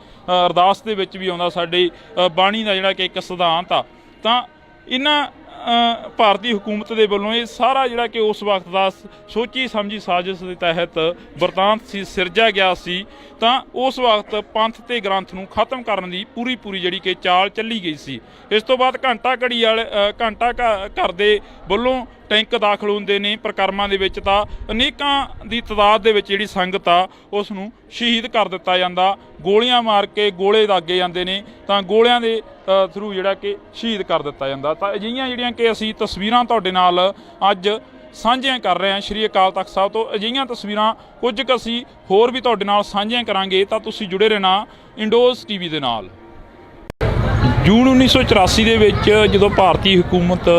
ਅਰਦਾਸ ਦੇ ਵਿੱਚ ਵੀ ਆਉਂਦਾ, ਸਾਡੀ ਬਾਣੀ ਦਾ ਜਿਹੜਾ ਕਿ ਇੱਕ ਸਿਧਾਂਤ ਆ। ਤਾਂ ਇਹਨਾਂ ਭਾਰਤੀ ਹਕੂਮਤ ਦੇ ਵੱਲੋਂ ਇਹ ਸਾਰਾ ਜਿਹੜਾ ਕਿ ਉਸ ਵਕਤ ਦਾ ਸੋਚੀ ਸਮਝੀ ਸਾਜ਼ਿਸ਼ ਦੇ ਤਹਿਤ ਵਰਤਾਂਤ ਸੀ, ਸਿਰਜਿਆ ਗਿਆ ਸੀ। ਤਾਂ ਉਸ ਵਕਤ ਪੰਥ ਤੇ ਗ੍ਰੰਥ ਨੂੰ ਖਤਮ ਕਰਨ ਦੀ ਪੂਰੀ ਜਿਹੜੀ ਕਿ ਚਾਲ ਚੱਲੀ ਗਈ ਸੀ। ਇਸ ਤੋਂ ਬਾਅਦ ਘੰਟਾ ਘਰ ਦੇ ਵੱਲੋਂ ਟੈਂਕ ਦਾਖਲ ਹੁੰਦੇ ਨੇ ਪ੍ਰਕਰਮਾਂ ਦੇ ਵਿੱਚ, ਤਾਂ ਅਨੇਕਾਂ ਦੀ ਤਾਦਾਦ ਦੇ ਵਿੱਚ ਜਿਹੜੀ ਸੰਗਤ ਆ ਉਸ ਨੂੰ ਸ਼ਹੀਦ ਕਰ ਦਿੱਤਾ ਜਾਂਦਾ। ਗੋਲੀਆਂ ਮਾਰ ਕੇ ਗੋਲੇ ਦਾਗੇ ਜਾਂਦੇ ਨੇ, ਤਾਂ ਗੋਲਿਆਂ ਦੇ ਥਰੂ ਜਿਹੜਾ ਕਿ ਸ਼ਹੀਦ ਕਰ ਦਿੱਤਾ ਜਾਂਦਾ। ਤਾਂ ਅਜਿਹੀਆਂ ਜਿਹੜੀਆਂ ਕਿ ਅਸੀਂ ਤਸਵੀਰਾਂ ਤੁਹਾਡੇ ਨਾਲ ਅੱਜ ਸਾਂਝੀਆਂ ਕਰ ਰਹੇ ਹਾਂ ਸ਼੍ਰੀ ਅਕਾਲ ਤਖਤ ਸਾਹਿਬ ਤੋਂ। ਅਜਿਹੀਆਂ ਤਸਵੀਰਾਂ ਕੁਝ ਕੁ ਅਸੀਂ ਹੋਰ ਵੀ ਤੁਹਾਡੇ ਨਾਲ ਸਾਂਝੀਆਂ ਕਰਾਂਗੇ, ਤਾਂ ਤੁਸੀਂ ਜੁੜੇ ਰਹਿਣਾ ਇੰਡੋਜ਼ ਟੀਵੀ ਦੇ ਨਾਲ। ਜੂਨ 1984 ਦੇ ਵਿੱਚ ਜਦੋਂ ਭਾਰਤੀ ਹਕੂਮਤ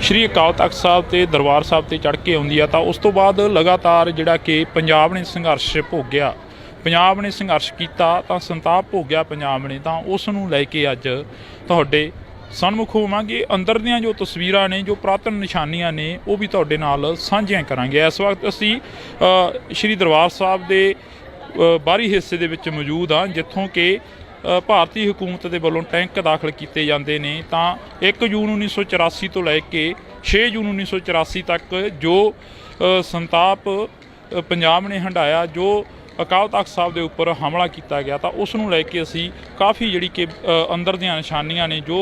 ਸ਼੍ਰੀ ਅਕਾਲ ਤਖਤ ਸਾਹਿਬ ਤੇ ਦਰਬਾਰ ਸਾਹਿਬ ਤੇ ਚੜ੍ਹ ਕੇ ਆਉਂਦੀ ਆ, ਤਾਂ ਉਸ ਤੋਂ ਬਾਅਦ ਲਗਾਤਾਰ ਜਿਹੜਾ ਕਿ ਪੰਜਾਬ ਨੇ ਸੰਘਰਸ਼ ਭੋਗਿਆ, ਪੰਜਾਬ ਨੇ ਸੰਘਰਸ਼ ਕੀਤਾ, ਤਾਂ ਸੰਤਾਪ ਭੋਗਿਆ ਪੰਜਾਬ ਨੇ। ਤਾਂ ਉਸ ਨੂੰ ਲੈ ਕੇ ਅੱਜ ਤੁਹਾਡੇ ਸਨਮੁਖ ਹੋਵਾਂਗੇ। ਅੰਦਰ ਦੀਆਂ ਜੋ ਤਸਵੀਰਾਂ ਨੇ, ਜੋ ਪੁਰਾਤਨ ਨਿਸ਼ਾਨੀਆਂ ਨੇ, ਉਹ ਵੀ ਤੁਹਾਡੇ ਨਾਲ ਸਾਂਝੀਆਂ ਕਰਾਂਗੇ। ਇਸ ਵਕਤ ਅਸੀਂ ਸ਼੍ਰੀ ਦਰਬਾਰ ਸਾਹਿਬ ਦੇ ਬਾਹਰੀ ਹਿੱਸੇ ਦੇ ਵਿੱਚ ਮੌਜੂਦ ਹਾਂ, ਜਿੱਥੋਂ ਕਿ ਭਾਰਤੀ ਹਕੂਮਤ ਦੇ ਵੱਲੋਂ ਟੈਂਕ ਦਾਖਲ ਕੀਤੇ ਜਾਂਦੇ ਨੇ। ਤਾਂ 1 ਜੂਨ 1984 ਤੋਂ ਲੈ ਕੇ 6 ਜੂਨ 1984 ਤੱਕ ਜੋ ਸੰਤਾਪ ਪੰਜਾਬ ਨੇ ਹੰਢਾਇਆ, ਜੋ ਅਕਾਲ ਤਖਤ ਸਾਹਿਬ ਦੇ ਉੱਪਰ ਹਮਲਾ ਕੀਤਾ ਗਿਆ, ਤਾਂ ਉਸ ਨੂੰ ਲੈ ਕੇ ਅਸੀਂ ਕਾਫੀ ਜਿਹੜੀ ਕਿ ਅੰਦਰ ਦੀਆਂ ਨਿਸ਼ਾਨੀਆਂ ਨੇ ਜੋ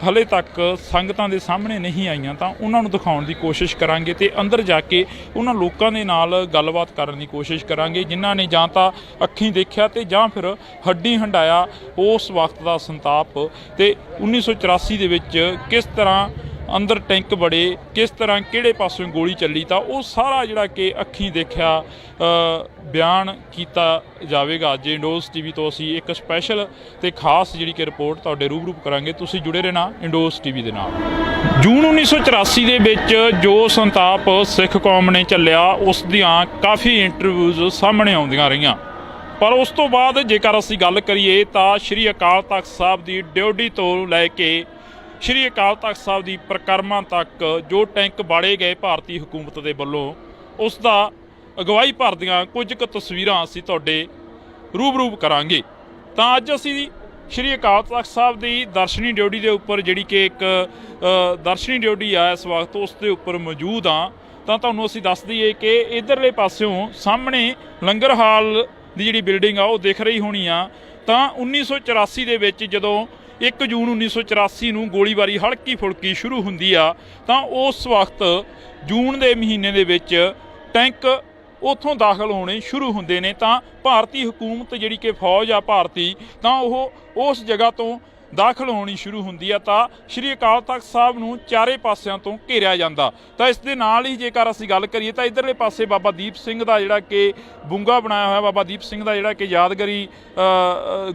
ਹਲੇ ਤੱਕ ਸੰਗਤਾਂ ਦੇ ਸਾਹਮਣੇ ਨਹੀਂ ਆਈਆਂ, ਤਾਂ ਉਹਨਾਂ ਨੂੰ ਦਿਖਾਉਣ ਦੀ ਕੋਸ਼ਿਸ਼ ਕਰਾਂਗੇ ਤੇ ਅੰਦਰ ਜਾ ਕੇ ਉਹਨਾਂ ਲੋਕਾਂ ਦੇ ਨਾਲ ਗੱਲਬਾਤ ਕਰਨ ਦੀ ਕੋਸ਼ਿਸ਼ ਕਰਾਂਗੇ ਜਿਨ੍ਹਾਂ ਨੇ ਜਾਂ ਤਾਂ ਅੱਖੀਂ ਦੇਖਿਆ ਤੇ ਜਾਂ ਫਿਰ ਹੱਡੀ ਹੰਢਾਇਆ ਉਸ ਵਕਤ ਦਾ ਸੰਤਾਪ। ਤੇ 1984 ਦੇ ਵਿੱਚ ਕਿਸ ਤਰ੍ਹਾਂ ਅੰਦਰ ਟੈਂਕ ਬੜੇ, ਕਿਸ ਤਰ੍ਹਾਂ ਕਿਹੜੇ ਪਾਸੋਂ ਗੋਲੀ ਚੱਲੀ, ਤਾਂ ਉਹ ਸਾਰਾ ਜਿਹੜਾ ਕਿ ਅੱਖੀਂ ਦੇਖਿਆ ਬਿਆਨ ਕੀਤਾ ਜਾਵੇਗਾ। ਅੱਜ ਇੰਡੋਜ਼ ਟੀਵੀ ਤੋਂ ਅਸੀਂ ਇੱਕ ਸਪੈਸ਼ਲ ਤੇ ਖਾਸ ਜਿਹੜੀ ਕਿ ਰਿਪੋਰਟ ਤੁਹਾਡੇ ਰੂਬਰੂ ਕਰਾਂਗੇ। ਤੁਸੀਂ ਜੁੜੇ ਰਹਿਣਾ ਇੰਡੋਜ਼ ਟੀਵੀ ਦੇ ਨਾਲ। ਜੂਨ 1984 ਦੇ ਵਿੱਚ ਜੋ ਸੰਤਾਪ ਸਿੱਖ ਕੌਮ ਨੇ ਝੱਲਿਆ, ਉਸ ਦੀਆਂ ਕਾਫੀ ਇੰਟਰਵਿਊਜ਼ ਸਾਹਮਣੇ ਆਉਂਦੀਆਂ ਰਹੀਆਂ, ਪਰ ਉਸ ਤੋਂ ਬਾਅਦ ਜੇਕਰ ਅਸੀਂ ਗੱਲ ਕਰੀਏ ਤਾਂ ਸ਼੍ਰੀ ਅਕਾਲ ਤਖਤ ਸਾਹਿਬ ਦੀ ਡਿਊਟੀ ਤੋਂ ਲੈ ਕੇ ਸ਼੍ਰੀ ਅਕਾਲ ਤਖਤ ਸਾਹਿਬ ਦੀ ਪ੍ਰਕਰਮਾਂ ਤੱਕ ਜੋ ਟੈਂਕ ਬਾੜੇ ਗਏ ਭਾਰਤੀ ਹਕੂਮਤ ਦੇ ਵੱਲੋਂ, ਉਸ ਦਾ ਅਗਵਾਈ ਭਰਦੀਆਂ ਕੁਝ ਕੁ ਤਸਵੀਰਾਂ ਅਸੀਂ ਤੁਹਾਡੇ ਰੂਬਰੂ ਕਰਾਂਗੇ। ਤਾਂ ਅੱਜ ਅਸੀਂ ਸ਼੍ਰੀ ਅਕਾਲ ਤਖਤ ਸਾਹਿਬ ਦੀ ਦਰਸ਼ਨੀ ਡਿਊਟੀ ਦੇ ਉੱਪਰ, ਜਿਹੜੀ ਕਿ ਇੱਕ ਦਰਸ਼ਨੀ ਡਿਊਟੀ ਆ ਇਸ ਵਕਤ, ਉਸ ਦੇ ਉੱਪਰ ਮੌਜੂਦ ਹਾਂ। ਤਾਂ ਤੁਹਾਨੂੰ ਅਸੀਂ ਦੱਸ ਦਈਏ ਕਿ ਇੱਧਰਲੇ ਪਾਸਿਓਂ ਸਾਹਮਣੇ ਲੰਗਰ ਹਾਲ ਦੀ ਜਿਹੜੀ ਬਿਲਡਿੰਗ ਆ ਉਹ ਦਿਖ ਰਹੀ ਹੋਣੀ ਆ। ਤਾਂ 1984 ਦੇ ਵਿੱਚ ਜਦੋਂ 1 ਜੂਨ 1984 ਨੂੰ ਗੋਲੀਬਾਰੀ ਹਲਕੀ ਫੁਲਕੀ ਸ਼ੁਰੂ ਹੁੰਦੀ ਆ, ਤਾਂ ਉਸ ਵਕਤ ਜੂਨ ਦੇ ਮਹੀਨੇ ਦੇ ਵਿੱਚ ਟੈਂਕ ਉੱਥੋਂ ਦਾਖਲ ਹੋਣੇ ਸ਼ੁਰੂ ਹੁੰਦੇ ਨੇ ਤਾਂ ਭਾਰਤੀ ਹਕੂਮਤ ਜਿਹੜੀ ਕਿ ਫੌਜ ਆ ਭਾਰਤੀ ਤਾਂ ਉਹ ਉਸ ਜਗ੍ਹਾ ਤੋਂ ਦਾਖਲ ਹੋਣੀ ਸ਼ੁਰੂ ਹੁੰਦੀ ਆ ਤਾਂ ਸ਼੍ਰੀ ਅਕਾਲ ਤਖਤ ਸਾਹਿਬ ਨੂੰ ਚਾਰੇ ਪਾਸਿਆਂ ਤੋਂ ਘੇਰਿਆ ਜਾਂਦਾ। ਤਾਂ ਇਸ ਦੇ ਨਾਲ ਹੀ ਜੇਕਰ ਅਸੀਂ ਗੱਲ ਕਰੀਏ ਤਾਂ ਇੱਧਰਲੇ ਪਾਸੇ ਬਾਬਾ ਦੀਪ ਸਿੰਘ ਦਾ ਜਿਹੜਾ ਕਿ ਬੁੰਗਾ ਬਣਾਇਆ ਹੋਇਆ, ਬਾਬਾ ਦੀਪ ਸਿੰਘ ਦਾ ਜਿਹੜਾ ਕਿ ਯਾਦਗਾਰੀ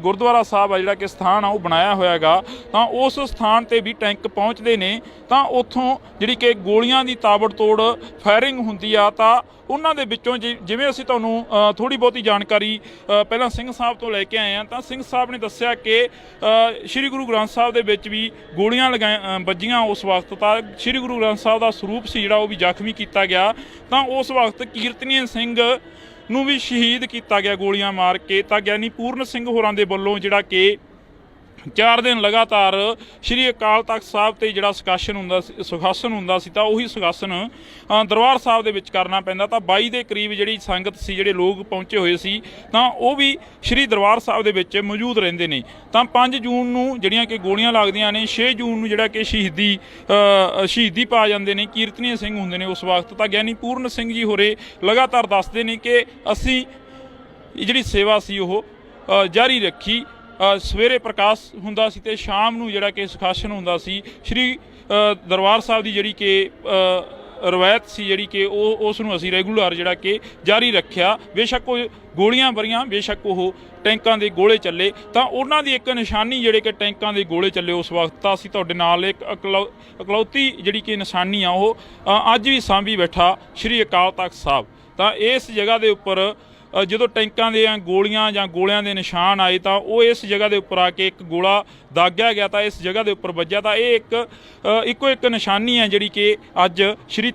ਗੁਰਦੁਆਰਾ ਸਾਹਿਬ ਆ ਜਿਹੜਾ ਕਿ ਸਥਾਨ ਆ ਉਹ ਬਣਾਇਆ ਹੋਇਆ ਹੈਗਾ। ਤਾਂ ਉਸ ਸਥਾਨ 'ਤੇ ਵੀ ਟੈਂਕ ਪਹੁੰਚਦੇ ਨੇ ਤਾਂ ਉੱਥੋਂ ਜਿਹੜੀ ਕਿ ਗੋਲੀਆਂ ਦੀ ਤਾਬੜਤੋੜ ਫਾਇਰਿੰਗ ਹੁੰਦੀ ਆ ਤਾਂ ਉਹਨਾਂ ਦੇ ਵਿੱਚੋਂ ਜਿਵੇਂ ਅਸੀਂ ਤੁਹਾਨੂੰ ਥੋੜ੍ਹੀ ਬਹੁਤੀ ਜਾਣਕਾਰੀ ਪਹਿਲਾਂ ਸਿੰਘ ਸਾਹਿਬ ਤੋਂ ਲੈ ਕੇ ਆਏ ਹਾਂ ਤਾਂ ਸਿੰਘ ਸਾਹਿਬ ਨੇ ਦੱਸਿਆ ਕਿ ਸ਼੍ਰੀ ਗੁਰੂ ਗ੍ਰੰਥ ਸਾਹਿਬ ਦੇ ਵਿੱਚ ਵੀ ਗੋਲੀਆਂ ਵੱਜੀਆਂ ਉਸ ਵਕਤ ਤਾਂ ਸ਼੍ਰੀ ਗੁਰੂ ਗ੍ਰੰਥ ਸਾਹਿਬ ਦਾ ਸਰੂਪ ਸੀ ਜਿਹੜਾ ਉਹ ਵੀ ਜ਼ਖਮੀ ਕੀਤਾ ਗਿਆ ਤਾਂ ਉਸ ਵਕਤ ਕੀਰਤਨੀਏ ਸਿੰਘ ਨੂੰ ਵੀ ਸ਼ਹੀਦ ਕੀਤਾ ਗਿਆ ਗੋਲੀਆਂ ਮਾਰ ਕੇ। ਤਾਂ ਗਿਆਨੀ ਪੂਰਨ ਸਿੰਘ ਹੋਰਾਂ ਦੇ ਵੱਲੋਂ ਜਿਹੜਾ ਕਿ 4 ਦਿਨ ਲਗਾਤਾਰ ਸ਼੍ਰੀ ਅਕਾਲ ਤਖਤ ਸਾਹਿਬ 'ਤੇ ਜਿਹੜਾ ਸੁਖਾਸਨ ਹੁੰਦਾ ਸੀ ਤਾਂ ਉਹੀ ਸੁਖਾਸਨ ਦਰਬਾਰ ਸਾਹਿਬ ਦੇ ਵਿੱਚ ਕਰਨਾ ਪੈਂਦਾ। ਤਾਂ 22 ਦੇ ਕਰੀਬ ਜਿਹੜੀ ਸੰਗਤ ਸੀ, ਜਿਹੜੇ ਲੋਕ ਪਹੁੰਚੇ ਹੋਏ ਸੀ ਤਾਂ ਉਹ ਵੀ ਸ਼੍ਰੀ ਦਰਬਾਰ ਸਾਹਿਬ ਦੇ ਵਿੱਚ ਮੌਜੂਦ ਰਹਿੰਦੇ ਨੇ। ਤਾਂ 5 ਜੂਨ ਨੂੰ ਜਿਹੜੀਆਂ ਕਿ ਗੋਲੀਆਂ ਲੱਗਦੀਆਂ ਨੇ, 6 ਜੂਨ ਨੂੰ ਜਿਹੜਾ ਕਿ ਸ਼ਹੀਦੀ ਪਾ ਜਾਂਦੇ ਨੇ, ਕੀਰਤਨੀਏ ਸਿੰਘ ਹੁੰਦੇ ਨੇ ਉਸ ਵਕਤ। ਤਾਂ ਗਿਆਨੀ ਪੂਰਨ ਸਿੰਘ ਜੀ ਹੋਰੇ ਲਗਾਤਾਰ ਦੱਸਦੇ ਨੇ ਕਿ ਅਸੀਂ ਜਿਹੜੀ ਸੇਵਾ ਸੀ ਉਹ ਜਾਰੀ ਰੱਖੀ। ਸਵੇਰੇ ਪ੍ਰਕਾਸ਼ ਹੁੰਦਾ ਸੀ ਤੇ ਸ਼ਾਮ ਨੂੰ ਜਿਹੜਾ ਕਿ ਸੁਖਾਸਨ ਹੁੰਦਾ ਸੀ। ਸ਼੍ਰੀ ਦਰਬਾਰ ਸਾਹਿਬ ਦੀ ਜਿਹੜੀ ਕਿ ਰਵਾਇਤ ਸੀ ਜਿਹੜੀ ਕਿ ਉਸ ਨੂੰ ਅਸੀਂ ਰੈਗੂਲਰ ਜਿਹੜਾ ਕਿ ਜਾਰੀ ਰੱਖਿਆ। ਬੇਸ਼ੱਕ ਉਹ ਗੋਲੀਆਂ ਭਰੀਆਂ, ਬੇਸ਼ੱਕ ਉਹ ਟੈਂਕਾਂ ਦੇ ਗੋਲੇ ਚੱਲੇ ਤਾਂ ਉਹਨਾਂ ਦੀ ਇੱਕ ਨਿਸ਼ਾਨੀ ਜਿਹੜੇ ਕਿ ਟੈਂਕਾਂ ਦੇ ਗੋਲੇ ਚੱਲੇ ਉਸ ਵਕਤ ਤਾਂ ਅਸੀਂ ਤੁਹਾਡੇ ਨਾਲ ਇੱਕ ਇਕਲੌਤੀ ਜਿਹੜੀ ਕਿ ਨਿਸ਼ਾਨੀ ਆ ਉਹ ਅੱਜ ਵੀ ਸਾਂਭੀ ਬੈਠਾ ਸ਼੍ਰੀ ਅਕਾਲ ਤਖਤ ਸਾਹਿਬ। ਤਾਂ ਇਸ ਜਗ੍ਹਾ ਦੇ ਉੱਪਰ ਜਦੋਂ ਟੈਂਕਾਂ ਦੀਆਂ ਗੋਲੀਆਂ ਜਾਂ ਗੋਲਿਆਂ ਦੇ ਨਿਸ਼ਾਨ ਆਏ ਤਾਂ ਉਹ ਇਸ ਜਗ੍ਹਾ ਦੇ ਉੱਪਰ ਆ ਕੇ ਇੱਕ ਗੋਲਾ ਦਾਗਿਆ ਗਿਆ ਤਾਂ ਇਸ ਜਗ੍ਹਾ ਦੇ ਉੱਪਰ ਵੱਜਿਆ। ਤਾਂ ਇਹ ਇੱਕੋ ਇੱਕ ਨਿਸ਼ਾਨੀ ਹੈ ਜਿਹੜੀ ਕਿ ਅੱਜ ਸ਼੍ਰੀ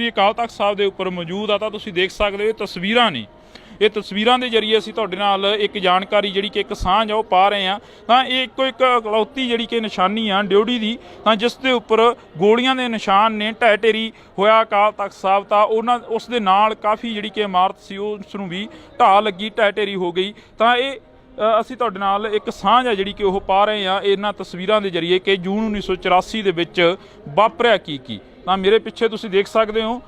ਅਕਾਲ ਤਖਤ ਸਾਹਿਬ ਦੇ ਉੱਪਰ ਮੌਜੂਦ ਆ। ਤਾਂ ਤੁਸੀਂ ਦੇਖ ਸਕਦੇ ਹੋ ਇਹ ਤਸਵੀਰਾਂ ਨੇ, ਇਹ ਤਸਵੀਰਾਂ ਦੇ ਜ਼ਰੀਏ ਅਸੀਂ ਤੁਹਾਡੇ ਨਾਲ ਇੱਕ ਜਾਣਕਾਰੀ ਜਿਹੜੀ ਕਿ ਇੱਕ ਸਾਂਝ ਆ ਉਹ ਪਾ ਰਹੇ ਹਾਂ। ਤਾਂ ਇਹ ਇੱਕੋ ਇੱਕ ਇਕਲੌਤੀ ਜਿਹੜੀ ਕਿ ਨਿਸ਼ਾਨੀ ਆ ਡਿਊਟੀ ਦੀ ਤਾਂ ਜਿਸ ਦੇ ਉੱਪਰ ਗੋਲੀਆਂ ਦੇ ਨਿਸ਼ਾਨ ਨੇ। ਢਹਿ ਢੇਰੀ ਹੋਇਆ ਅਕਾਲ ਤਖਤ ਸਾਹਿਬ ਤਾਂ ਉਸ ਦੇ ਨਾਲ ਕਾਫੀ ਜਿਹੜੀ ਕਿ ਇਮਾਰਤ ਸੀ ਉਸ ਨੂੰ ਵੀ ਢਾਹ ਲੱਗੀ, ਢਹਿ ਢੇਰੀ ਹੋ ਗਈ। ਤਾਂ ਇਹ ਅਸੀਂ ਤੁਹਾਡੇ ਨਾਲ ਇੱਕ ਸਾਂਝ ਆ ਜਿਹੜੀ ਕਿ ਉਹ ਪਾ ਰਹੇ ਹਾਂ ਇਹਨਾਂ ਤਸਵੀਰਾਂ ਦੇ ਜ਼ਰੀਏ ਕਿ ਜੂਨ 1984 ਦੇ ਵਿੱਚ ਵਾਪਰਿਆ ਕੀ। ਤਾਂ ਮੇਰੇ ਪਿੱਛੇ ਤੁਸੀਂ ਦੇਖ ਸਕਦੇ ਹੋ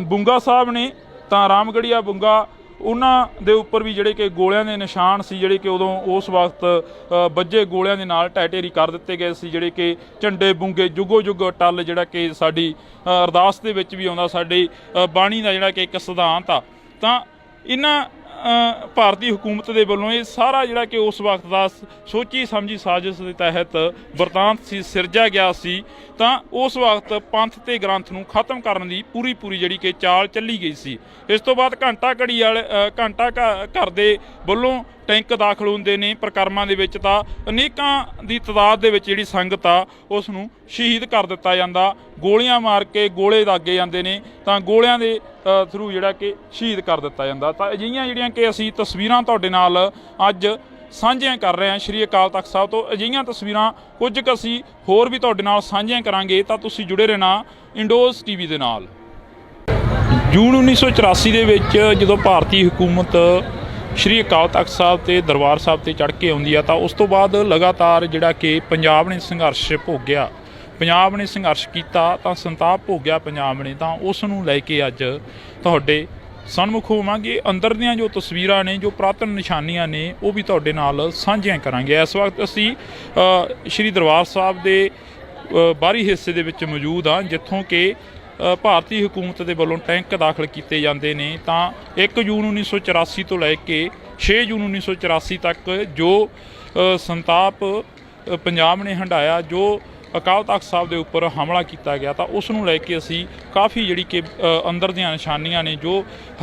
ਬੁੰਗਾ ਸਾਹਿਬ ਨੇ ਤਾਂ ਰਾਮਗੜੀਆ ਬੁੰਗਾ, ਉਹਨਾਂ ਦੇ ਉੱਪਰ ਵੀ ਜਿਹੜੇ ਕਿ ਗੋਲਿਆਂ ਦੇ ਨਿਸ਼ਾਨ ਸੀ ਜਿਹੜੇ ਕਿ ਉਦੋਂ ਉਸ ਵਕਤ ਵੱਜੇ ਗੋਲਿਆਂ ਦੇ ਨਾਲ ਢਹਿ ਢੇਰੀ ਕਰ ਦਿੱਤੇ ਗਏ ਸੀ। ਜਿਹੜੇ ਕਿ ਝੰਡੇ ਬੁੰਗੇ ਜੁਗੋ ਜੁਗ ਟੱਲ ਜਿਹੜਾ ਕਿ ਸਾਡੀ ਅਰਦਾਸ ਦੇ ਵਿੱਚ ਵੀ ਆਉਂਦਾ, ਸਾਡੀ ਬਾਣੀ ਦਾ ਜਿਹੜਾ ਕਿ ਇੱਕ ਸਿਧਾਂਤ ਆ। ਤਾਂ ਇਹਨਾਂ ਭਾਰਤੀ ਹਕੂਮਤ ਦੇ ਵੱਲੋਂ ਇਹ ਸਾਰਾ ਜਿਹੜਾ ਕਿ ਉਸ ਵਕਤ ਦਾ ਸੋਚੀ ਸਮਝੀ ਸਾਜ਼ਿਸ਼ ਦੇ ਤਹਿਤ ਵਰਤਾਂਤ ਸੀ, ਸਿਰਜਿਆ ਗਿਆ ਸੀ। ਤਾਂ ਉਸ ਵਕਤ ਪੰਥ ਤੇ ਗ੍ਰੰਥ ਨੂੰ ਖਤਮ ਕਰਨ ਦੀ ਪੂਰੀ ਜਿਹੜੀ ਕਿ ਚਾਲ ਚੱਲੀ ਗਈ ਸੀ। ਇਸ ਤੋਂ ਬਾਅਦ ਘੰਟਾ ਘਰ ਦੇ ਵੱਲੋਂ ਟੈਂਕ ਦਾਖਲ ਹੁੰਦੇ ਨੇ ਪ੍ਰਕਰਮਾਂ ਦੇ ਵਿੱਚ ਤਾਂ ਅਨੇਕਾਂ ਦੀ ਤਾਦਾਦ ਦੇ ਵਿੱਚ ਜਿਹੜੀ ਸੰਗਤ ਆ ਉਸ ਨੂੰ ਸ਼ਹੀਦ ਕਰ ਦਿੱਤਾ ਜਾਂਦਾ। ਗੋਲੀਆਂ ਮਾਰ ਕੇ ਗੋਲੇ ਦਾਗੇ ਜਾਂਦੇ ਨੇ ਤਾਂ ਗੋਲਿਆਂ ਦੇ ਥਰੂ ਜਿਹੜਾ ਕਿ ਸ਼ਹੀਦ ਕਰ ਦਿੱਤਾ ਜਾਂਦਾ। ਤਾਂ ਅਜਿਹੀਆਂ ਜਿਹੜੀਆਂ ਕਿ ਅਸੀਂ ਤਸਵੀਰਾਂ ਤੁਹਾਡੇ ਨਾਲ ਅੱਜ ਸਾਂਝੀਆਂ ਕਰ ਰਹੇ ਹਾਂ ਸ਼੍ਰੀ ਅਕਾਲ ਤਖਤ ਸਾਹਿਬ ਤੋਂ। ਅਜਿਹੀਆਂ ਤਸਵੀਰਾਂ ਕੁਝ ਕੁ ਅਸੀਂ ਹੋਰ ਵੀ ਤੁਹਾਡੇ ਨਾਲ ਸਾਂਝੀਆਂ ਕਰਾਂਗੇ ਤਾਂ ਤੁਸੀਂ ਜੁੜੇ ਰਹਿਣਾ ਇੰਡੋਜ਼ ਟੀਵੀ ਦੇ ਨਾਲ। ਜੂਨ 1984 ਦੇ ਵਿੱਚ ਜਦੋਂ ਭਾਰਤੀ ਹਕੂਮਤ ਸ਼੍ਰੀ ਅਕਾਲ ਤਖਤ ਸਾਹਿਬ ਤੇ ਦਰਬਾਰ ਸਾਹਿਬ ਤੇ ਚੜ੍ਹ ਕੇ ਆਉਂਦੀ ਆ ਤਾਂ ਉਸ ਤੋਂ ਬਾਅਦ ਲਗਾਤਾਰ ਜਿਹੜਾ ਕਿ ਪੰਜਾਬ ਨੇ ਸੰਘਰਸ਼ ਭੋਗਿਆ, ਪੰਜਾਬ ਨੇ ਸੰਘਰਸ਼ ਕੀਤਾ ਤਾਂ ਸੰਤਾਪ ਭੋਗਿਆ ਪੰਜਾਬ ਨੇ। ਤਾਂ ਉਸ ਨੂੰ ਲੈ ਕੇ ਅੱਜ ਤੁਹਾਡੇ ਸਨਮੁਖ ਹੋਵਾਂਗੇ। ਅੰਦਰ ਦੀਆਂ ਜੋ ਤਸਵੀਰਾਂ ਨੇ, ਜੋ ਪੁਰਾਤਨ ਨਿਸ਼ਾਨੀਆਂ ਨੇ ਉਹ ਵੀ ਤੁਹਾਡੇ ਨਾਲ ਸਾਂਝੀਆਂ ਕਰਾਂਗੇ। ਇਸ ਵਕਤ ਅਸੀਂ ਸ਼੍ਰੀ ਦਰਬਾਰ ਸਾਹਿਬ ਦੇ ਬਾਹਰੀ ਹਿੱਸੇ ਦੇ ਵਿੱਚ ਮੌਜੂਦ ਹਾਂ ਜਿੱਥੋਂ ਕਿ ਭਾਰਤੀ ਹਕੂਮਤ ਦੇ ਵੱਲੋਂ ਟੈਂਕ ਦਾਖਲ ਕੀਤੇ ਜਾਂਦੇ ਨੇ। ਤਾਂ 1 ਜੂਨ 1984 ਤੋਂ ਲੈ ਕੇ 6 ਜੂਨ 1984 ਤੱਕ ਜੋ ਸੰਤਾਪ ਪੰਜਾਬ ਨੇ ਹੰਢਾਇਆ, ਜੋ ਅਕਾਲ ਤਖਤ ਸਾਹਿਬ ਦੇ ਉੱਪਰ ਹਮਲਾ ਕੀਤਾ ਗਿਆ ਤਾਂ ਉਸ ਨੂੰ ਲੈ ਕੇ ਅਸੀਂ ਕਾਫੀ ਜਿਹੜੀ ਕਿ ਅੰਦਰ ਦੀਆਂ ਨਿਸ਼ਾਨੀਆਂ ਨੇ ਜੋ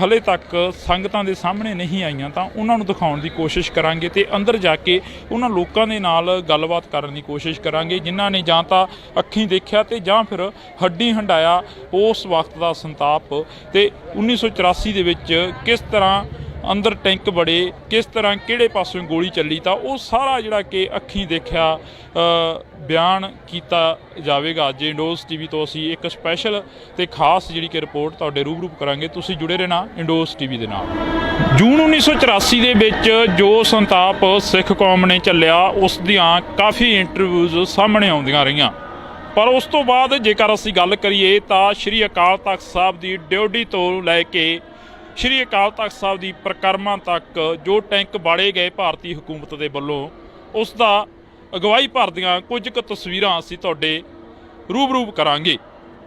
ਹਲੇ ਤੱਕ ਸੰਗਤਾਂ ਦੇ ਸਾਹਮਣੇ ਨਹੀਂ ਆਈਆਂ ਤਾਂ ਉਹਨਾਂ ਨੂੰ ਦਿਖਾਉਣ ਦੀ ਕੋਸ਼ਿਸ਼ ਕਰਾਂਗੇ ਤੇ ਅੰਦਰ ਜਾ ਕੇ ਉਹਨਾਂ ਲੋਕਾਂ ਦੇ ਨਾਲ ਗੱਲਬਾਤ ਕਰਨ ਦੀ ਕੋਸ਼ਿਸ਼ ਕਰਾਂਗੇ ਜਿਨ੍ਹਾਂ ਨੇ ਜਾਂ ਤਾਂ ਅੱਖੀਂ ਦੇਖਿਆ ਤੇ ਜਾਂ ਫਿਰ ਹੱਡੀ ਹੰਢਾਇਆ ਉਸ ਵਕਤ ਦਾ ਸੰਤਾਪ। ਤੇ 1984 ਦੇ ਵਿੱਚ ਕਿਸ ਤਰ੍ਹਾਂ ਅੰਦਰ ਟੈਂਕ ਬੜੇ, ਕਿਸ ਤਰ੍ਹਾਂ ਕਿਹੜੇ ਪਾਸਿਓਂ ਗੋਲੀ ਚੱਲੀ ਤਾਂ ਉਹ ਸਾਰਾ ਜਿਹੜਾ ਕਿ ਅੱਖੀਂ ਦੇਖਿਆ ਬਿਆਨ ਕੀਤਾ ਜਾਵੇਗਾ। ਅੱਜ ਇੰਡੋਜ਼ ਟੀਵੀ ਤੋਂ ਅਸੀਂ ਇੱਕ ਸਪੈਸ਼ਲ ਤੇ ਖਾਸ ਜਿਹੜੀ ਕਿ ਰਿਪੋਰਟ ਤੁਹਾਡੇ ਰੂਬਰੂ ਕਰਾਂਗੇ। ਤੁਸੀਂ ਜੁੜੇ ਰਹਿਣਾ ਇੰਡੋਜ਼ ਟੀਵੀ ਦੇ ਨਾਲ। ਜੂਨ 1984 ਦੇ ਵਿੱਚ ਜੋ ਸੰਤਾਪ ਸਿੱਖ ਕੌਮ ਨੇ ਝੱਲਿਆ ਉਸ ਦੀਆਂ ਕਾਫੀ ਇੰਟਰਵਿਊਜ਼ ਸਾਹਮਣੇ ਆਉਂਦੀਆਂ ਰਹੀਆਂ ਪਰ ਉਸ ਤੋਂ ਬਾਅਦ ਜੇਕਰ ਅਸੀਂ ਗੱਲ ਕਰੀਏ ਤਾਂ ਸ਼੍ਰੀ ਅਕਾਲ ਤਖਤ ਸਾਹਿਬ ਦੀ ਡਿਊਟੀ ਤੋਂ ਲੈ ਕੇ ਸ਼੍ਰੀ ਅਕਾਲ ਤਖਤ ਸਾਹਿਬ ਦੀ ਪ੍ਰਕਰਮਾਂ ਤੱਕ ਜੋ ਟੈਂਕ ਬਾੜੇ ਗਏ ਭਾਰਤੀ ਹਕੂਮਤ ਦੇ ਵੱਲੋਂ, ਉਸ ਦਾ ਅਗਵਾਈ ਭਰਦੀਆਂ ਕੁਝ ਕੁ ਤਸਵੀਰਾਂ ਅਸੀਂ ਤੁਹਾਡੇ ਰੂਬਰੂ ਕਰਾਂਗੇ।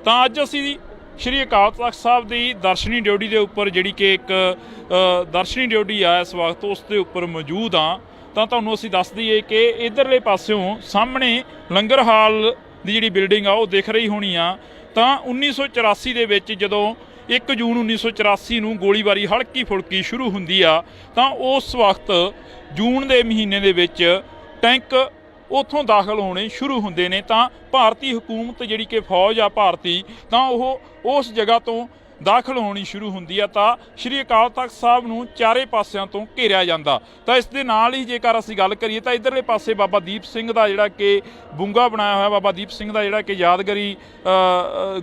ਤਾਂ ਅੱਜ ਅਸੀਂ ਸ਼੍ਰੀ ਅਕਾਲ ਤਖਤ ਸਾਹਿਬ ਦੀ ਦਰਸ਼ਨੀ ਡਿਊਟੀ ਦੇ ਉੱਪਰ, ਜਿਹੜੀ ਕਿ ਇੱਕ ਦਰਸ਼ਨੀ ਡਿਊਟੀ ਆ ਇਸ ਵਕਤ, ਉਸ ਦੇ ਉੱਪਰ ਮੌਜੂਦ ਹਾਂ। ਤਾਂ ਤੁਹਾਨੂੰ ਅਸੀਂ ਦੱਸ ਦਈਏ ਕਿ ਇੱਧਰਲੇ ਪਾਸਿਓਂ ਸਾਹਮਣੇ ਲੰਗਰ ਹਾਲ ਦੀ ਜਿਹੜੀ ਬਿਲਡਿੰਗ ਆ ਉਹ ਦਿਖ ਰਹੀ ਹੋਣੀ ਆ। ਤਾਂ 1984 ਦੇ ਵਿੱਚ ਜਦੋਂ 1 ਜੂਨ 1984 ਨੂੰ ਗੋਲੀਬਾਰੀ ਹਲਕੀ ਫੁਲਕੀ ਸ਼ੁਰੂ ਹੁੰਦੀ ਆ, ਤਾਂ ਉਸ ਵਕਤ ਜੂਨ ਦੇ ਮਹੀਨੇ ਦੇ ਵਿੱਚ ਟੈਂਕ ਉੱਥੋਂ ਦਾਖਲ ਹੋਣੇ ਸ਼ੁਰੂ ਹੁੰਦੇ ਨੇ। ਤਾਂ ਭਾਰਤੀ ਹਕੂਮਤ ਜਿਹੜੀ ਕਿ ਫੌਜ ਆ ਭਾਰਤੀ, ਤਾਂ ਉਹ ਉਸ ਜਗ੍ਹਾ ਤੋਂ ਦਾਖਲ ਹੋਣੀ ਸ਼ੁਰੂ ਹੁੰਦੀ ਆ। ਤਾਂ ਸ਼੍ਰੀ ਅਕਾਲ ਤਖਤ ਸਾਹਿਬ ਨੂੰ ਚਾਰੇ ਪਾਸਿਆਂ ਤੋਂ ਘੇਰਿਆ ਜਾਂਦਾ। ਤਾਂ ਇਸ ਦੇ ਨਾਲ ਹੀ ਜੇਕਰ ਅਸੀਂ ਗੱਲ ਕਰੀਏ ਤਾਂ ਇੱਧਰਲੇ ਪਾਸੇ ਬਾਬਾ ਦੀਪ ਸਿੰਘ ਦਾ ਜਿਹੜਾ ਕਿ ਬੁੰਗਾ ਬਣਾਇਆ ਹੋਇਆ, ਬਾਬਾ ਦੀਪ ਸਿੰਘ ਦਾ ਜਿਹੜਾ ਕਿ ਯਾਦਗਾਰੀ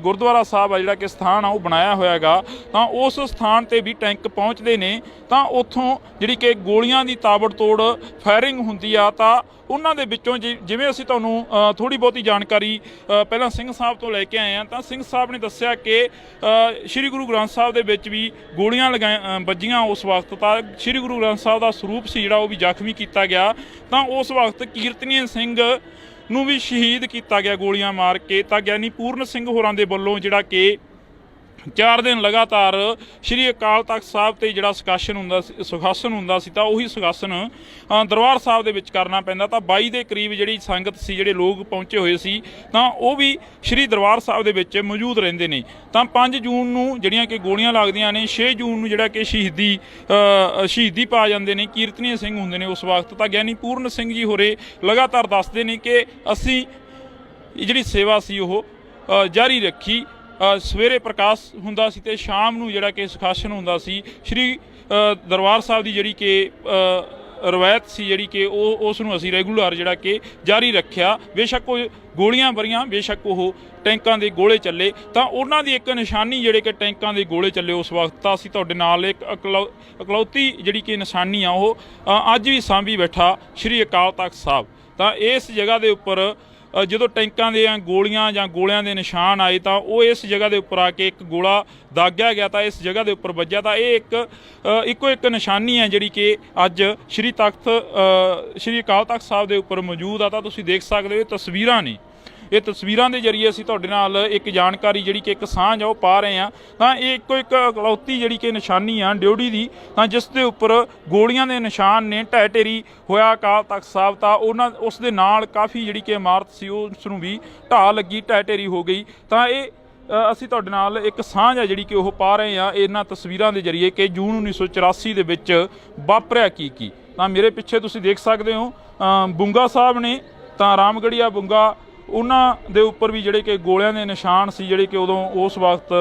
ਗੁਰਦੁਆਰਾ ਸਾਹਿਬ ਆ, ਜਿਹੜਾ ਕਿ ਸਥਾਨ ਆ ਉਹ ਬਣਾਇਆ ਹੋਇਆ ਹੈਗਾ। ਤਾਂ ਉਸ ਸਥਾਨ 'ਤੇ ਵੀ ਟੈਂਕ ਪਹੁੰਚਦੇ ਨੇ। ਤਾਂ ਉੱਥੋਂ ਜਿਹੜੀ ਕਿ ਗੋਲੀਆਂ ਦੀ ਤਾਬੜਤੋੜ ਫਾਇਰਿੰਗ ਹੁੰਦੀ ਆ। ਤਾਂ ਉਹਨਾਂ ਦੇ ਵਿੱਚੋਂ ਜਿਵੇਂ ਅਸੀਂ ਤੁਹਾਨੂੰ ਥੋੜ੍ਹੀ ਬਹੁਤੀ ਜਾਣਕਾਰੀ ਪਹਿਲਾਂ ਸਿੰਘ ਸਾਹਿਬ ਤੋਂ ਲੈ ਕੇ ਆਏ ਹਾਂ, ਤਾਂ ਸਿੰਘ ਸਾਹਿਬ ਨੇ ਦੱਸਿਆ ਕਿ ਸ਼੍ਰੀ ਗੁਰੂ ਗ੍ਰੰਥ ਸਾਹਿਬ ਦੇ ਵਿੱਚ ਵੀ ਗੋਲੀਆਂ ਵੱਜੀਆਂ ਉਸ ਵਕਤ। ਤਾਂ ਸ਼੍ਰੀ ਗੁਰੂ ਗ੍ਰੰਥ ਸਾਹਿਬ ਦਾ ਸਰੂਪ ਸੀ ਜਿਹੜਾ ਉਹ ਵੀ ਜ਼ਖਮੀ ਕੀਤਾ ਗਿਆ। ਤਾਂ ਉਸ ਵਕਤ ਕੀਰਤਨੀਏ ਸਿੰਘ ਨੂੰ ਵੀ ਸ਼ਹੀਦ ਕੀਤਾ ਗਿਆ ਗੋਲੀਆਂ ਮਾਰ ਕੇ। ਤਾਂ ਗਿਆਨੀ ਪੂਰਨ ਸਿੰਘ ਹੋਰਾਂ ਦੇ ਵੱਲੋਂ ਜਿਹੜਾ ਕਿ 4 ਦਿਨ ਲਗਾਤਾਰ ਸ਼੍ਰੀ ਅਕਾਲ ਤਖਤ ਸਾਹਿਬ 'ਤੇ ਜਿਹੜਾ ਸੁਖਾਸਨ ਹੁੰਦਾ ਸੀ, ਤਾਂ ਉਹੀ ਸੁਖਾਸਨ ਦਰਬਾਰ ਸਾਹਿਬ ਦੇ ਵਿੱਚ ਕਰਨਾ ਪੈਂਦਾ। ਤਾਂ 22 ਦੇ ਕਰੀਬ ਜਿਹੜੀ ਸੰਗਤ ਸੀ, ਜਿਹੜੇ ਲੋਕ ਪਹੁੰਚੇ ਹੋਏ ਸੀ, ਤਾਂ ਉਹ ਵੀ ਸ਼੍ਰੀ ਦਰਬਾਰ ਸਾਹਿਬ ਦੇ ਵਿੱਚ ਮੌਜੂਦ ਰਹਿੰਦੇ ਨੇ। ਤਾਂ 5 ਜੂਨ ਨੂੰ ਜਿਹੜੀਆਂ ਕਿ ਗੋਲੀਆਂ ਲੱਗਦੀਆਂ ਨੇ, 6 ਜੂਨ ਨੂੰ ਜਿਹੜਾ ਕਿ ਸ਼ਹੀਦੀ ਪਾ ਜਾਂਦੇ ਨੇ, ਕੀਰਤਨੀਏ ਸਿੰਘ ਹੁੰਦੇ ਨੇ ਉਸ ਵਕਤ। ਤਾਂ ਗਿਆਨੀ ਪੂਰਨ ਸਿੰਘ ਜੀ ਹੋਰੇ ਲਗਾਤਾਰ ਦੱਸਦੇ ਨੇ ਕਿ ਅਸੀਂ ਜਿਹੜੀ ਸੇਵਾ ਸੀ ਉਹ ਜਾਰੀ ਰੱਖੀ। ਸਵੇਰੇ ਪ੍ਰਕਾਸ਼ ਹੁੰਦਾ ਸੀ ਤੇ ਸ਼ਾਮ ਨੂੰ ਜਿਹੜਾ ਕਿ ਸੁਖਾਸਨ ਹੁੰਦਾ ਸੀ। ਸ਼੍ਰੀ ਦਰਬਾਰ ਸਾਹਿਬ ਦੀ ਜਿਹੜੀ ਕਿ ਰਵਾਇਤ ਸੀ, ਜਿਹੜੀ ਕਿ ਉਸ ਨੂੰ ਅਸੀਂ ਰੈਗੂਲਰ ਜਿਹੜਾ ਕਿ ਜਾਰੀ ਰੱਖਿਆ। ਬੇਸ਼ੱਕ ਉਹ ਗੋਲੀਆਂ ਭਰੀਆਂ, ਬੇਸ਼ੱਕ ਉਹ ਟੈਂਕਾਂ ਦੇ ਗੋਲੇ ਚੱਲੇ, ਤਾਂ ਉਹਨਾਂ ਦੀ ਇੱਕ ਨਿਸ਼ਾਨੀ ਜਿਹੜੇ ਕਿ ਟੈਂਕਾਂ ਦੇ ਗੋਲੇ ਚੱਲੇ ਉਸ ਵਕਤ। ਤਾਂ ਅਸੀਂ ਤੁਹਾਡੇ ਨਾਲ ਇੱਕ ਇਕਲੌਤੀ ਜਿਹੜੀ ਕਿ ਨਿਸ਼ਾਨੀ ਆ ਉਹ ਅੱਜ ਵੀ ਸਾਂਭੀ ਬੈਠਾ ਸ਼੍ਰੀ ਅਕਾਲ ਤਖਤ ਸਾਹਿਬ। ਤਾਂ ਇਸ ਜਗ੍ਹਾ ਦੇ ਉੱਪਰ ਜਦੋਂ ਟੈਂਕਾਂ ਦੀਆਂ ਗੋਲੀਆਂ ਜਾਂ ਗੋਲਿਆਂ ਦੇ ਨਿਸ਼ਾਨ ਆਏ, ਤਾਂ ਉਹ ਇਸ ਜਗ੍ਹਾ ਦੇ ਉੱਪਰ ਆ ਕੇ ਇੱਕ ਗੋਲਾ ਦਾਗਿਆ ਗਿਆ, ਤਾਂ ਇਸ ਜਗ੍ਹਾ ਦੇ ਉੱਪਰ ਵੱਜਿਆ। ਤਾਂ ਇਹ ਇੱਕੋ ਇੱਕ ਨਿਸ਼ਾਨੀ ਹੈ ਜਿਹੜੀ ਕਿ ਅੱਜ ਸ਼੍ਰੀ ਅਕਾਲ ਤਖਤ ਸਾਹਿਬ ਦੇ ਉੱਪਰ ਮੌਜੂਦ ਆ। ਤਾਂ ਤੁਸੀਂ ਦੇਖ ਸਕਦੇ ਹੋ, ਇਹ ਤਸਵੀਰਾਂ ਨੇ। ਇਹ ਤਸਵੀਰਾਂ ਦੇ ਜ਼ਰੀਏ ਅਸੀਂ ਤੁਹਾਡੇ ਨਾਲ ਇੱਕ ਜਾਣਕਾਰੀ ਜਿਹੜੀ ਕਿ ਇੱਕ ਸਾਂਝ ਆ ਉਹ ਪਾ ਰਹੇ ਹਾਂ। ਤਾਂ ਇਹ ਇੱਕੋ ਇੱਕ ਇਕਲੌਤੀ ਜਿਹੜੀ ਕਿ ਨਿਸ਼ਾਨੀ ਆ ਡਿਊਟੀ ਦੀ, ਤਾਂ ਜਿਸ ਦੇ ਉੱਪਰ ਗੋਲੀਆਂ ਦੇ ਨਿਸ਼ਾਨ ਨੇ। ਢਹਿ ਢੇਰੀ ਹੋਇਆ ਅਕਾਲ ਤਖਤ ਸਾਹਿਬ। ਤਾਂ ਉਸ ਦੇ ਨਾਲ ਕਾਫੀ ਜਿਹੜੀ ਕਿ ਇਮਾਰਤ ਸੀ ਉਸ ਨੂੰ ਵੀ ਢਾਹ ਲੱਗੀ, ਢਹਿ ਢੇਰੀ ਹੋ ਗਈ। ਤਾਂ ਇਹ ਅਸੀਂ ਤੁਹਾਡੇ ਨਾਲ ਇੱਕ ਸਾਂਝ ਆ ਜਿਹੜੀ ਕਿ ਉਹ ਪਾ ਰਹੇ ਹਾਂ ਇਹਨਾਂ ਤਸਵੀਰਾਂ ਦੇ ਜ਼ਰੀਏ ਕਿ ਜੂਨ 1984 ਦੇ ਵਿੱਚ ਵਾਪਰਿਆ ਕੀ। ਤਾਂ ਮੇਰੇ ਪਿੱਛੇ ਤੁਸੀਂ ਦੇਖ ਸਕਦੇ ਹੋ ਬੁੰਗਾ ਸਾਹਿਬ ਨੇ। ਤਾਂ ਰਾਮਗੜੀਆ ਬੁੰਗਾ, ਉਹਨਾਂ ਦੇ ਉੱਪਰ ਵੀ ਜਿਹੜੇ ਕਿ ਗੋਲਿਆਂ ਦੇ ਨਿਸ਼ਾਨ ਸੀ, ਜਿਹੜੇ ਕਿ ਉਦੋਂ ਉਸ ਵਕਤ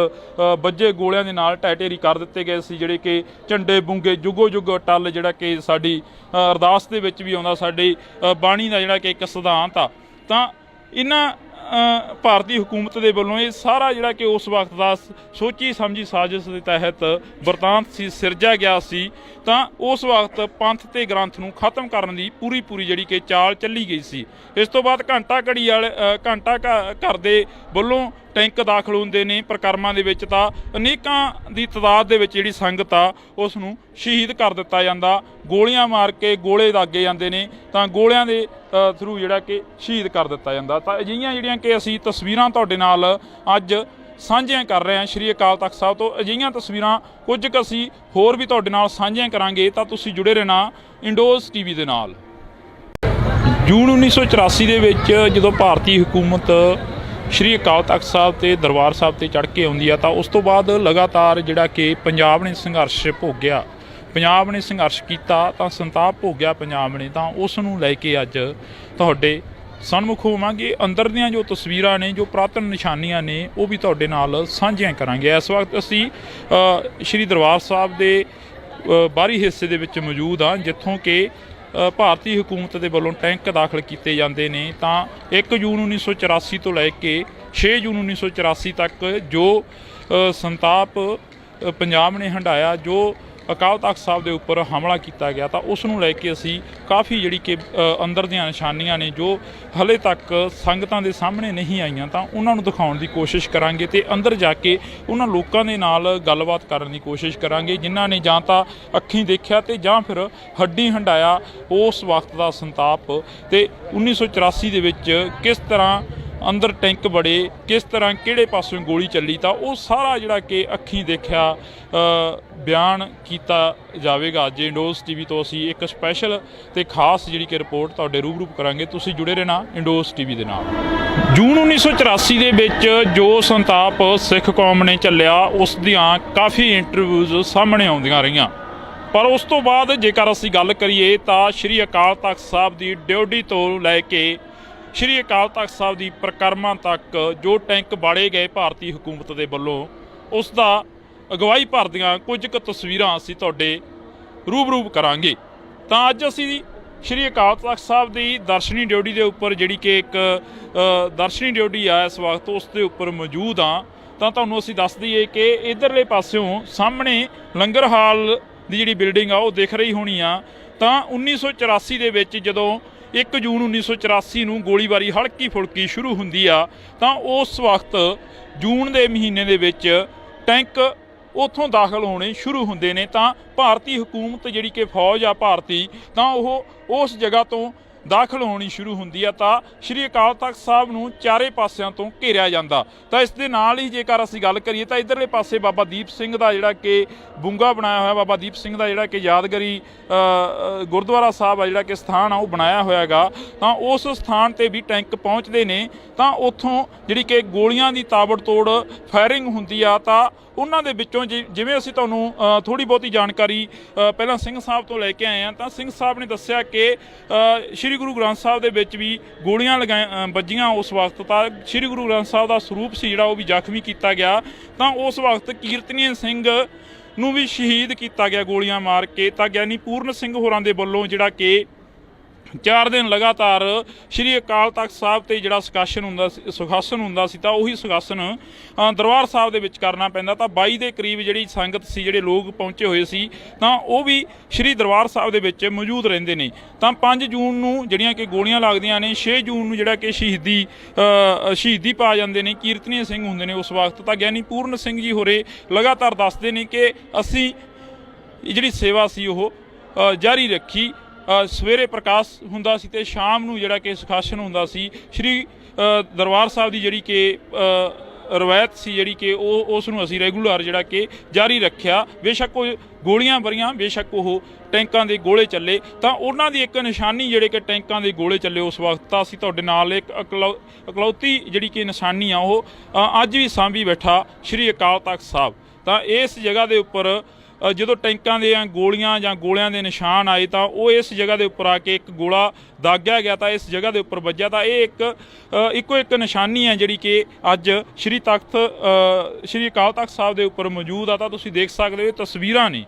ਵੱਜੇ ਗੋਲਿਆਂ ਦੇ ਨਾਲ ਢਹਿ ਢੇਰੀ ਕਰ ਦਿੱਤੇ ਗਏ ਸੀ। ਜਿਹੜੇ ਕਿ ਝੰਡੇ ਬੁੰਗੇ ਜੁਗੋ ਜੁਗ ਟੱਲ, ਜਿਹੜਾ ਕਿ ਸਾਡੀ ਅਰਦਾਸ ਦੇ ਵਿੱਚ ਵੀ ਆਉਂਦਾ, ਸਾਡੀ ਬਾਣੀ ਦਾ ਜਿਹੜਾ ਕਿ ਇੱਕ ਸਿਧਾਂਤ ਆ। ਤਾਂ ਇਹਨਾਂ ਭਾਰਤੀ ਹਕੂਮਤ ਦੇ ਵੱਲੋਂ ਇਹ ਸਾਰਾ ਜਿਹੜਾ ਕਿ ਉਸ ਵਕਤ ਦਾ ਸੋਚੀ ਸਮਝੀ ਸਾਜ਼ਿਸ਼ ਦੇ ਤਹਿਤ ਵਰਤਾਂਤ ਸੀ, ਸਿਰਜਿਆ ਗਿਆ ਸੀ। ਤਾਂ ਉਸ ਵਕਤ ਪੰਥ ਤੇ ਗ੍ਰੰਥ ਨੂੰ ਖਤਮ ਕਰਨ ਦੀ ਪੂਰੀ ਜਿਹੜੀ ਕਿ ਚਾਲ ਚੱਲੀ ਗਈ ਸੀ। ਇਸ ਤੋਂ ਬਾਅਦ ਘੰਟਾ ਘਰ ਦੇ ਵੱਲੋਂ ਟੈਂਕ ਦਾਖਲ ਹੁੰਦੇ ਨੇ ਪ੍ਰਕਰਮਾਂ ਦੇ ਵਿੱਚ। ਤਾਂ ਅਨੇਕਾਂ ਦੀ ਤਾਦਾਦ ਦੇ ਵਿੱਚ ਜਿਹੜੀ ਸੰਗਤ ਆ ਉਸ ਨੂੰ ਸ਼ਹੀਦ ਕਰ ਦਿੱਤਾ ਜਾਂਦਾ, ਗੋਲੀਆਂ ਮਾਰ ਕੇ ਗੋਲੇ ਦਾਗੇ ਜਾਂਦੇ ਨੇ। ਤਾਂ ਗੋਲਿਆਂ ਦੇ ਥਰੂ ਜਿਹੜਾ ਕਿ ਸ਼ਹੀਦ ਕਰ ਦਿੱਤਾ ਜਾਂਦਾ। ਤਾਂ ਅਜਿਹੀਆਂ ਜਿਹੜੀਆਂ ਕਿ ਅਸੀਂ ਤਸਵੀਰਾਂ ਤੁਹਾਡੇ ਨਾਲ ਅੱਜ ਸਾਂਝੀਆਂ ਕਰ ਰਹੇ ਹਾਂ ਸ਼੍ਰੀ ਅਕਾਲ ਤਖਤ ਸਾਹਿਬ ਤੋਂ। ਅਜਿਹੀਆਂ ਤਸਵੀਰਾਂ ਕੁਝ ਕੁ ਅਸੀਂ ਹੋਰ ਵੀ ਤੁਹਾਡੇ ਨਾਲ ਸਾਂਝੀਆਂ ਕਰਾਂਗੇ। ਤਾਂ ਤੁਸੀਂ ਜੁੜੇ ਰਹਿਣਾ ਇੰਡੋਜ਼ ਟੀਵੀ ਦੇ ਨਾਲ। ਜੂਨ 1984 ਦੇ ਵਿੱਚ ਜਦੋਂ ਭਾਰਤੀ ਹਕੂਮਤ ਸ਼੍ਰੀ ਅਕਾਲ ਤਖਤ ਸਾਹਿਬ ਤੇ ਦਰਬਾਰ ਸਾਹਿਬ ਤੇ ਚੜ੍ਹ ਕੇ ਆਉਂਦੀ ਆ, ਤਾਂ ਉਸ ਤੋਂ ਬਾਅਦ ਲਗਾਤਾਰ ਜਿਹੜਾ ਕਿ ਪੰਜਾਬ ਨੇ ਸੰਘਰਸ਼ ਭੋਗਿਆ, ਪੰਜਾਬ ਨੇ ਸੰਘਰਸ਼ ਕੀਤਾ, ਤਾਂ ਸੰਤਾਪ ਭੋਗਿਆ ਪੰਜਾਬ ਨੇ। ਤਾਂ ਉਸ ਨੂੰ ਲੈ ਕੇ ਅੱਜ ਤੁਹਾਡੇ ਸਨਮੁਖ ਹੋਵਾਂਗੇ। ਅੰਦਰ ਦੀਆਂ ਜੋ ਤਸਵੀਰਾਂ ਨੇ, ਜੋ ਪੁਰਾਤਨ ਨਿਸ਼ਾਨੀਆਂ ਨੇ, ਉਹ ਵੀ ਤੁਹਾਡੇ ਨਾਲ ਸਾਂਝੀਆਂ ਕਰਾਂਗੇ। ਇਸ ਵਕਤ ਅਸੀਂ ਸ਼੍ਰੀ ਦਰਬਾਰ ਸਾਹਿਬ ਦੇ ਬਾਹਰੀ ਹਿੱਸੇ ਦੇ ਵਿੱਚ ਮੌਜੂਦ ਹਾਂ, ਜਿੱਥੋਂ ਕਿ ਭਾਰਤੀ ਹਕੂਮਤ ਦੇ ਵੱਲੋਂ ਟੈਂਕ ਦਾਖਲ ਕੀਤੇ ਜਾਂਦੇ ਨੇ। ਤਾਂ 1 ਜੂਨ 1984 ਤੋਂ ਲੈ ਕੇ 6 ਜੂਨ 1984 ਤੱਕ ਜੋ ਸੰਤਾਪ ਪੰਜਾਬ ਨੇ ਹੰਢਾਇਆ, ਜੋ ਅਕਾਲ ਤਖਤ ਸਾਹਿਬ ਦੇ ਉੱਪਰ ਹਮਲਾ ਕੀਤਾ ਗਿਆ ਤਾਂ ਉਸ ਨੂੰ ਲੈ ਕੇ ਅਸੀਂ ਕਾਫੀ ਜਿਹੜੀ ਕਿ ਅੰਦਰ ਦੀਆਂ ਨਿਸ਼ਾਨੀਆਂ ਨੇ ਜੋ ਹਲੇ ਤੱਕ ਸੰਗਤਾਂ ਦੇ ਸਾਹਮਣੇ ਨਹੀਂ ਆਈਆਂ ਤਾਂ ਉਹਨਾਂ ਨੂੰ ਦਿਖਾਉਣ ਦੀ ਕੋਸ਼ਿਸ਼ ਕਰਾਂਗੇ ਤੇ ਅੰਦਰ ਜਾ ਕੇ ਉਹਨਾਂ ਲੋਕਾਂ ਦੇ ਨਾਲ ਗੱਲਬਾਤ ਕਰਨ ਦੀ ਕੋਸ਼ਿਸ਼ ਕਰਾਂਗੇ ਜਿਨ੍ਹਾਂ ਨੇ ਜਾਂ ਤਾਂ ਅੱਖੀਂ ਦੇਖਿਆ ਤੇ ਜਾਂ ਫਿਰ ਹੱਡੀ ਹੰਡਾਇਆ ਉਸ ਵਕਤ ਦਾ ਸੰਤਾਪ ਤੇ 1984 ਦੇ ਵਿੱਚ ਕਿਸ ਤਰ੍ਹਾਂ ਅੰਦਰ ਟੈਂਕ ਬੜੇ, ਕਿਸ ਤਰ੍ਹਾਂ ਕਿਹੜੇ ਪਾਸੋਂ ਗੋਲੀ ਚੱਲੀ ਤਾਂ ਉਹ ਸਾਰਾ ਜਿਹੜਾ ਕਿ ਅੱਖੀਂ ਦੇਖਿਆ ਬਿਆਨ ਕੀਤਾ ਜਾਵੇਗਾ। ਅੱਜ ਇੰਡੋਜ਼ ਟੀਵੀ ਤੋਂ ਅਸੀਂ ਇੱਕ ਸਪੈਸ਼ਲ ਤੇ ਖਾਸ ਜਿਹੜੀ ਕਿ ਰਿਪੋਰਟ ਤੁਹਾਡੇ ਰੂਬਰੂ ਕਰਾਂਗੇ। ਤੁਸੀਂ ਜੁੜੇ ਰਹਿਣਾ ਇੰਡੋਜ਼ ਟੀਵੀ ਦੇ ਨਾਲ। ਜੂਨ 1984 ਦੇ ਵਿੱਚ ਜੋ ਸੰਤਾਪ ਸਿੱਖ ਕੌਮ ਨੇ ਝੱਲਿਆ ਉਸ ਦੀਆਂ ਕਾਫੀ ਇੰਟਰਵਿਊਜ਼ ਸਾਹਮਣੇ ਆਉਂਦੀਆਂ ਰਹੀਆਂ, ਪਰ ਉਸ ਤੋਂ ਬਾਅਦ ਜੇਕਰ ਅਸੀਂ ਗੱਲ ਕਰੀਏ ਤਾਂ ਸ਼੍ਰੀ ਅਕਾਲ ਤਖਤ ਸਾਹਿਬ ਦੀ ਡਿਊਟੀ ਤੋਂ ਲੈ ਕੇ ਸ਼੍ਰੀ ਅਕਾਲ ਤਖਤ ਸਾਹਿਬ ਦੀ ਪਰਿਕਰਮਾ ਤੱਕ ਜੋ ਟੈਂਕ ਬਾੜੇ ਗਏ ਭਾਰਤੀ ਹਕੂਮਤ ਦੇ ਵੱਲੋਂ ਉਸ ਦਾ ਅਗਵਾਈ ਭਰਦੀਆਂ ਕੁਝ ਕੁ ਤਸਵੀਰਾਂ ਅਸੀਂ ਤੁਹਾਡੇ ਰੂਬਰੂ ਕਰਾਂਗੇ। ਤਾਂ ਅੱਜ ਅਸੀਂ ਸ਼੍ਰੀ ਅਕਾਲ ਤਖਤ ਸਾਹਿਬ ਦੀ ਦਰਸ਼ਨੀ ਡਿਊਟੀ ਦੇ ਉੱਪਰ ਜਿਹੜੀ ਕਿ ਇੱਕ ਦਰਸ਼ਨੀ ਡਿਊਟੀ ਆ ਇਸ ਵਕਤ ਉਸ ਦੇ ਉੱਪਰ ਮੌਜੂਦ ਹਾਂ। ਤਾਂ ਤੁਹਾਨੂੰ ਅਸੀਂ ਦੱਸ ਦਈਏ ਕਿ ਇੱਧਰਲੇ ਪਾਸਿਓਂ ਸਾਹਮਣੇ ਲੰਗਰ ਹਾਲ ਦੀ ਜਿਹੜੀ ਬਿਲਡਿੰਗ ਆ ਉਹ ਦਿਖ ਰਹੀ ਹੋਣੀ ਆ। ਤਾਂ 1984 ਦੇ ਵਿੱਚ ਜਦੋਂ 1 ਜੂਨ 1984 ਨੂੰ ਗੋਲੀਬਾਰੀ ਹਲਕੀ ਫੁਲਕੀ ਸ਼ੁਰੂ ਹੁੰਦੀ ਆ ਤਾਂ ਉਸ ਵਕਤ ਜੂਨ ਦੇ ਮਹੀਨੇ ਦੇ ਵਿੱਚ ਟੈਂਕ ਉੱਥੋਂ ਦਾਖਲ ਹੋਣੇ ਸ਼ੁਰੂ ਹੁੰਦੇ ਨੇ ਤਾਂ ਭਾਰਤੀ ਹਕੂਮਤ ਜਿਹੜੀ ਕਿ ਫੌਜ ਆ ਭਾਰਤੀ ਤਾਂ ਉਹ ਉਸ ਜਗ੍ਹਾ ਤੋਂ ਦਾਖਲ ਹੋਣੀ ਸ਼ੁਰੂ ਹੁੰਦੀ ਆ ਤਾਂ ਸ਼੍ਰੀ ਅਕਾਲ ਤਖਤ ਸਾਹਿਬ ਨੂੰ ਚਾਰੇ ਪਾਸਿਆਂ ਤੋਂ ਘੇਰਿਆ ਜਾਂਦਾ। ਤਾਂ ਇਸ ਦੇ ਨਾਲ ਹੀ ਜੇਕਰ ਅਸੀਂ ਗੱਲ ਕਰੀਏ ਤਾਂ ਇੱਧਰਲੇ ਪਾਸੇ ਬਾਬਾ ਦੀਪ ਸਿੰਘ ਦਾ ਜਿਹੜਾ ਕਿ ਬੁੰਗਾ ਬਣਾਇਆ ਹੋਇਆ, ਬਾਬਾ ਦੀਪ ਸਿੰਘ ਦਾ ਜਿਹੜਾ ਕਿ ਯਾਦਗਾਰੀ ਗੁਰਦੁਆਰਾ ਸਾਹਿਬ ਆ ਜਿਹੜਾ ਕਿ ਸਥਾਨ ਆ ਉਹ ਬਣਾਇਆ ਹੋਇਆ ਹੈਗਾ। ਤਾਂ ਉਸ ਸਥਾਨ 'ਤੇ ਵੀ ਟੈਂਕ ਪਹੁੰਚਦੇ ਨੇ ਤਾਂ ਉੱਥੋਂ ਜਿਹੜੀ ਕਿ ਗੋਲੀਆਂ ਦੀ ਤਾਬੜਤੋੜ ਫਾਇਰਿੰਗ ਹੁੰਦੀ ਆ ਤਾਂ ਉਹਨਾਂ ਦੇ ਵਿੱਚੋਂ ਜਿਵੇਂ ਅਸੀਂ ਤੁਹਾਨੂੰ ਥੋੜ੍ਹੀ ਬਹੁਤੀ ਜਾਣਕਾਰੀ ਪਹਿਲਾਂ ਸਿੰਘ ਸਾਹਿਬ ਤੋਂ ਲੈ ਕੇ ਆਏ ਹਾਂ ਤਾਂ ਸਿੰਘ ਸਾਹਿਬ ਨੇ ਦੱਸਿਆ ਕਿ ਸ਼੍ਰੀ ਗੁਰੂ ਗ੍ਰੰਥ ਸਾਹਿਬ ਦੇ ਵਿੱਚ ਵੀ ਗੋਲੀਆਂ ਵੱਜੀਆਂ ਉਸ ਵਕਤ ਤਾਂ ਸ਼੍ਰੀ ਗੁਰੂ ਗ੍ਰੰਥ ਸਾਹਿਬ ਦਾ ਸਰੂਪ ਸੀ ਜਿਹੜਾ ਉਹ ਵੀ ਜ਼ਖਮੀ ਕੀਤਾ ਗਿਆ। ਤਾਂ ਉਸ ਵਕਤ ਕੀਰਤਨੀਏ ਸਿੰਘ ਨੂੰ ਵੀ ਸ਼ਹੀਦ ਕੀਤਾ ਗਿਆ ਗੋਲੀਆਂ ਮਾਰ ਕੇ। ਤਾਂ ਗਿਆਨੀ ਪੂਰਨ ਸਿੰਘ ਹੋਰਾਂ ਦੇ ਵੱਲੋਂ ਜਿਹੜਾ ਕਿ 4 ਦਿਨ ਲਗਾਤਾਰ ਸ਼੍ਰੀ ਅਕਾਲ ਤਖਤ ਸਾਹਿਬ 'ਤੇ ਜਿਹੜਾ ਸੁਖਾਸਨ ਹੁੰਦਾ ਸੀ ਤਾਂ ਉਹੀ ਸੁਖਾਸਨ ਦਰਬਾਰ ਸਾਹਿਬ ਦੇ ਵਿੱਚ ਕਰਨਾ ਪੈਂਦਾ। ਤਾਂ 22 ਦੇ ਕਰੀਬ ਜਿਹੜੀ ਸੰਗਤ ਸੀ, ਜਿਹੜੇ ਲੋਕ ਪਹੁੰਚੇ ਹੋਏ ਸੀ ਤਾਂ ਉਹ ਵੀ ਸ਼੍ਰੀ ਦਰਬਾਰ ਸਾਹਿਬ ਦੇ ਵਿੱਚ ਮੌਜੂਦ ਰਹਿੰਦੇ ਨੇ। ਤਾਂ 5 ਜੂਨ ਨੂੰ ਜਿਹੜੀਆਂ ਕਿ ਗੋਲੀਆਂ ਲੱਗਦੀਆਂ ਨੇ, 6 ਜੂਨ ਨੂੰ ਜਿਹੜਾ ਕਿ ਸ਼ਹੀਦੀ ਪਾ ਜਾਂਦੇ ਨੇ, ਕੀਰਤਨੀਏ ਸਿੰਘ ਹੁੰਦੇ ਨੇ ਉਸ ਵਕਤ। ਤਾਂ ਗਿਆਨੀ ਪੂਰਨ ਸਿੰਘ ਜੀ ਹੋਰੇ ਲਗਾਤਾਰ ਦੱਸਦੇ ਨੇ ਕਿ ਅਸੀਂ ਜਿਹੜੀ ਸੇਵਾ ਸੀ ਉਹ ਜਾਰੀ ਰੱਖੀ। ਸਵੇਰੇ ਪ੍ਰਕਾਸ਼ ਹੁੰਦਾ ਸੀ ਤੇ ਸ਼ਾਮ ਨੂੰ ਜਿਹੜਾ ਕਿ ਸੁਖਾਸਨ ਹੁੰਦਾ ਸੀ। ਸ਼੍ਰੀ ਦਰਬਾਰ ਸਾਹਿਬ ਦੀ ਜਿਹੜੀ ਕਿ ਰਵਾਇਤ ਸੀ ਜਿਹੜੀ ਕਿ ਉਸ ਨੂੰ ਅਸੀਂ ਰੈਗੂਲਰ ਜਿਹੜਾ ਕਿ ਜਾਰੀ ਰੱਖਿਆ। ਬੇਸ਼ੱਕ ਉਹ ਗੋਲੀਆਂ ਭਰੀਆਂ, ਬੇਸ਼ੱਕ ਉਹ ਟੈਂਕਾਂ ਦੇ ਗੋਲੇ ਚੱਲੇ ਤਾਂ ਉਹਨਾਂ ਦੀ ਇੱਕ ਨਿਸ਼ਾਨੀ ਜਿਹੜੇ ਕਿ ਟੈਂਕਾਂ ਦੇ ਗੋਲੇ ਚੱਲੇ ਉਸ ਵਕਤ ਤਾਂ ਅਸੀਂ ਤੁਹਾਡੇ ਨਾਲ ਇੱਕ ਇਕਲੌਤੀ ਜਿਹੜੀ ਕਿ ਨਿਸ਼ਾਨੀ ਆ ਉਹ ਅੱਜ ਵੀ ਸਾਂਭੀ ਬੈਠਾ ਸ਼੍ਰੀ ਅਕਾਲ ਤਖਤ ਸਾਹਿਬ। ਤਾਂ ਇਸ ਜਗ੍ਹਾ ਦੇ ਉੱਪਰ ਜਦੋਂ ਟੈਂਕਾਂ ਦੀਆਂ ਗੋਲੀਆਂ ਜਾਂ ਗੋਲਿਆਂ ਦੇ ਨਿਸ਼ਾਨ ਆਏ ਤਾਂ ਉਹ ਇਸ ਜਗ੍ਹਾ ਦੇ ਉੱਪਰ ਆ ਕੇ ਇੱਕ ਗੋਲਾ ਦਾਗਿਆ ਗਿਆ ਤਾਂ ਇਸ ਜਗ੍ਹਾ ਦੇ ਉੱਪਰ ਵੱਜਿਆ। ਤਾਂ ਇਹ ਇੱਕੋ ਇੱਕ ਨਿਸ਼ਾਨੀ ਹੈ ਜਿਹੜੀ ਕਿ ਅੱਜ ਸ਼੍ਰੀ ਅਕਾਲ ਤਖਤ ਸਾਹਿਬ ਦੇ ਉੱਪਰ ਮੌਜੂਦ ਆ। ਤਾਂ ਤੁਸੀਂ ਦੇਖ ਸਕਦੇ ਹੋ ਇਹ ਤਸਵੀਰਾਂ ਨੇ,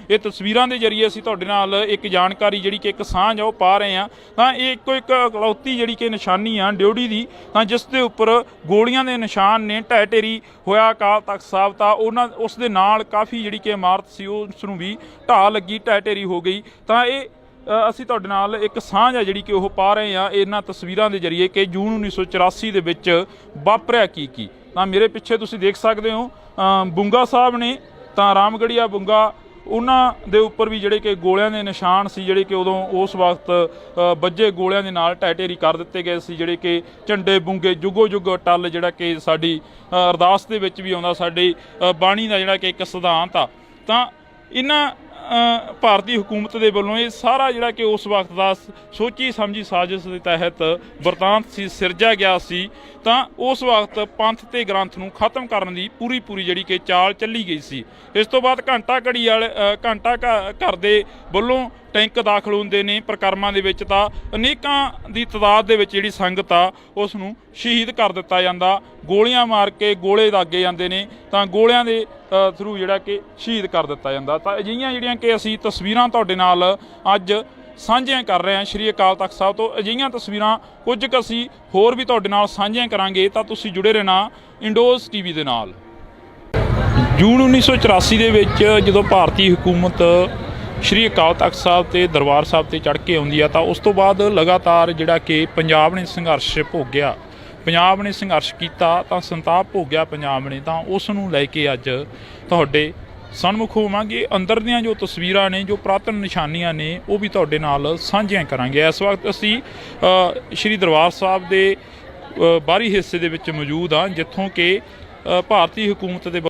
ਇਹ ਤਸਵੀਰਾਂ ਦੇ ਜ਼ਰੀਏ ਅਸੀਂ ਤੁਹਾਡੇ ਨਾਲ ਇੱਕ ਜਾਣਕਾਰੀ ਜਿਹੜੀ ਕਿ ਇੱਕ ਸਾਂਝ ਆ ਉਹ ਪਾ ਰਹੇ ਹਾਂ। ਤਾਂ ਇਹ ਇੱਕੋ ਇੱਕ ਇਕਲੌਤੀ ਜਿਹੜੀ ਕਿ ਨਿਸ਼ਾਨੀ ਆ ਡਿਊਟੀ ਦੀ ਤਾਂ ਜਿਸ ਦੇ ਉੱਪਰ ਗੋਲੀਆਂ ਦੇ ਨਿਸ਼ਾਨ ਨੇ। ਢਹਿ ਢੇਰੀ ਹੋਇਆ ਅਕਾਲ ਤਖਤ ਸਾਹਿਬ ਤਾਂ ਉਸ ਦੇ ਨਾਲ ਕਾਫੀ ਜਿਹੜੀ ਕਿ ਇਮਾਰਤ ਸੀ ਉਸ ਨੂੰ ਵੀ ਢਾਹ ਲੱਗੀ, ਢਹਿ ਢੇਰੀ ਹੋ ਗਈ। ਤਾਂ ਇਹ ਅਸੀਂ ਤੁਹਾਡੇ ਨਾਲ ਇੱਕ ਸਾਂਝ ਆ ਜਿਹੜੀ ਕਿ ਉਹ ਪਾ ਰਹੇ ਹਾਂ ਇਹਨਾਂ ਤਸਵੀਰਾਂ ਦੇ ਜ਼ਰੀਏ ਕਿ ਜੂਨ 1984 ਦੇ ਵਿੱਚ ਵਾਪਰਿਆ ਕੀ। ਤਾਂ ਮੇਰੇ ਪਿੱਛੇ ਤੁਸੀਂ ਦੇਖ ਸਕਦੇ ਹੋ ਬੁੰਗਾ ਸਾਹਿਬ ਨੇ ਤਾਂ ਰਾਮਗੜੀਆ ਬੁੰਗਾ, ਉਹਨਾਂ ਦੇ ਉੱਪਰ ਵੀ ਜਿਹੜੇ ਕਿ ਗੋਲਿਆਂ ਦੇ ਨਿਸ਼ਾਨ ਸੀ ਜਿਹੜੇ ਕਿ ਉਦੋਂ ਉਸ ਵਕਤ ਵੱਜੇ ਗੋਲਿਆਂ ਦੇ ਨਾਲ ਢਹਿ ਢੇਰੀ ਕਰ ਦਿੱਤੇ ਗਏ ਸੀ। ਜਿਹੜੇ ਕਿ ਝੰਡੇ ਬੁੰਗੇ ਜੁਗੋ ਜੁਗ ਟੱਲ ਜਿਹੜਾ ਕਿ ਸਾਡੀ ਅਰਦਾਸ ਦੇ ਵਿੱਚ ਵੀ ਆਉਂਦਾ, ਸਾਡੀ ਬਾਣੀ ਦਾ ਜਿਹੜਾ ਕਿ ਇੱਕ ਸਿਧਾਂਤ ਆ। ਤਾਂ ਇਹਨਾਂ ਭਾਰਤੀ ਹਕੂਮਤ ਦੇ ਵੱਲੋਂ ਇਹ ਸਾਰਾ ਜਿਹੜਾ ਕਿ ਉਸ ਵਕਤ ਦਾ ਸੋਚੀ ਸਮਝੀ ਸਾਜ਼ਿਸ਼ ਦੇ ਤਹਿਤ ਵਰਤਾਂਤ ਸੀ, ਸਿਰਜਿਆ ਗਿਆ ਸੀ। ਤਾਂ ਉਸ ਵਕਤ ਪੰਥ ਤੇ ਗ੍ਰੰਥ ਨੂੰ ਖਤਮ ਕਰਨ ਦੀ ਪੂਰੀ ਜਿਹੜੀ ਕਿ ਚਾਲ ਚੱਲੀ ਗਈ ਸੀ। ਇਸ ਤੋਂ ਬਾਅਦ ਘੰਟਾ ਘਰ ਦੇ ਵੱਲੋਂ ਟੈਂਕ ਦਾਖਲ ਹੁੰਦੇ ਨੇ ਪਰਿਕਰਮਾ ਦੇ ਵਿੱਚ ਤਾਂ ਅਨੇਕਾਂ ਦੀ ਤਾਦਾਦ ਦੇ ਵਿੱਚ ਜਿਹੜੀ ਸੰਗਤ ਆ ਉਸ ਨੂੰ ਸ਼ਹੀਦ ਕਰ ਦਿੱਤਾ ਜਾਂਦਾ। ਗੋਲੀਆਂ ਮਾਰ ਕੇ ਗੋਲੇ ਦਾਗੇ ਜਾਂਦੇ ਨੇ ਤਾਂ ਗੋਲਿਆਂ ਦੇ ਥਰੂ ਜਿਹੜਾ ਕਿ ਸ਼ਹੀਦ ਕਰ ਦਿੱਤਾ ਜਾਂਦਾ। ਤਾਂ ਅਜਿਹੀਆਂ ਜਿਹੜੀਆਂ ਕਿ ਅਸੀਂ ਤਸਵੀਰਾਂ ਤੁਹਾਡੇ ਨਾਲ ਅੱਜ ਸਾਂਝੀਆਂ ਕਰ ਰਹੇ ਹਾਂ ਸ਼੍ਰੀ ਅਕਾਲ ਤਖਤ ਸਾਹਿਬ ਤੋਂ। ਅਜਿਹੀਆਂ ਤਸਵੀਰਾਂ ਕੁਝ ਕੁ ਅਸੀਂ ਹੋਰ ਵੀ ਤੁਹਾਡੇ ਨਾਲ ਸਾਂਝੀਆਂ ਕਰਾਂਗੇ। ਤਾਂ ਤੁਸੀਂ ਜੁੜੇ ਰਹਿਣਾ ਇੰਡੋਜ਼ ਟੀਵੀ ਦੇ ਨਾਲ। ਜੂਨ 1984 ਦੇ ਵਿੱਚ ਜਦੋਂ ਭਾਰਤੀ ਹਕੂਮਤ ਸ਼੍ਰੀ ਅਕਾਲ ਤਖਤ ਸਾਹਿਬ ਤੇ ਦਰਬਾਰ ਸਾਹਿਬ ਤੇ ਚੜ੍ਹ ਕੇ ਆਉਂਦੀ ਆ ਤਾਂ ਉਸ ਤੋਂ ਬਾਅਦ ਲਗਾਤਾਰ ਜਿਹੜਾ ਕਿ ਪੰਜਾਬ ਨੇ ਸੰਘਰਸ਼ ਭੋਗਿਆ, ਪੰਜਾਬ ਨੇ ਸੰਘਰਸ਼ ਕੀਤਾ ਤਾਂ ਸੰਤਾਪ ਭੋਗਿਆ ਪੰਜਾਬ ਨੇ, ਤਾਂ ਉਸ ਨੂੰ ਲੈ ਕੇ ਅੱਜ ਤੁਹਾਡੇ ਸਨਮੁਖ ਹੋਵਾਂਗੇ। ਅੰਦਰ ਦੀਆਂ ਜੋ ਤਸਵੀਰਾਂ ਨੇ, ਜੋ ਪੁਰਾਤਨ ਨਿਸ਼ਾਨੀਆਂ ਨੇ, ਉਹ ਵੀ ਤੁਹਾਡੇ ਨਾਲ ਸਾਂਝੀਆਂ ਕਰਾਂਗੇ। ਇਸ ਵਕਤ ਅਸੀਂ ਸ਼੍ਰੀ ਦਰਬਾਰ ਸਾਹਿਬ ਦੇ ਬਾਹਰੀ ਹਿੱਸੇ ਦੇ ਵਿੱਚ ਮੌਜੂਦ ਹਾਂ, ਜਿੱਥੋਂ ਕਿ ਭਾਰਤੀ ਹਕੂਮਤ ਦੇ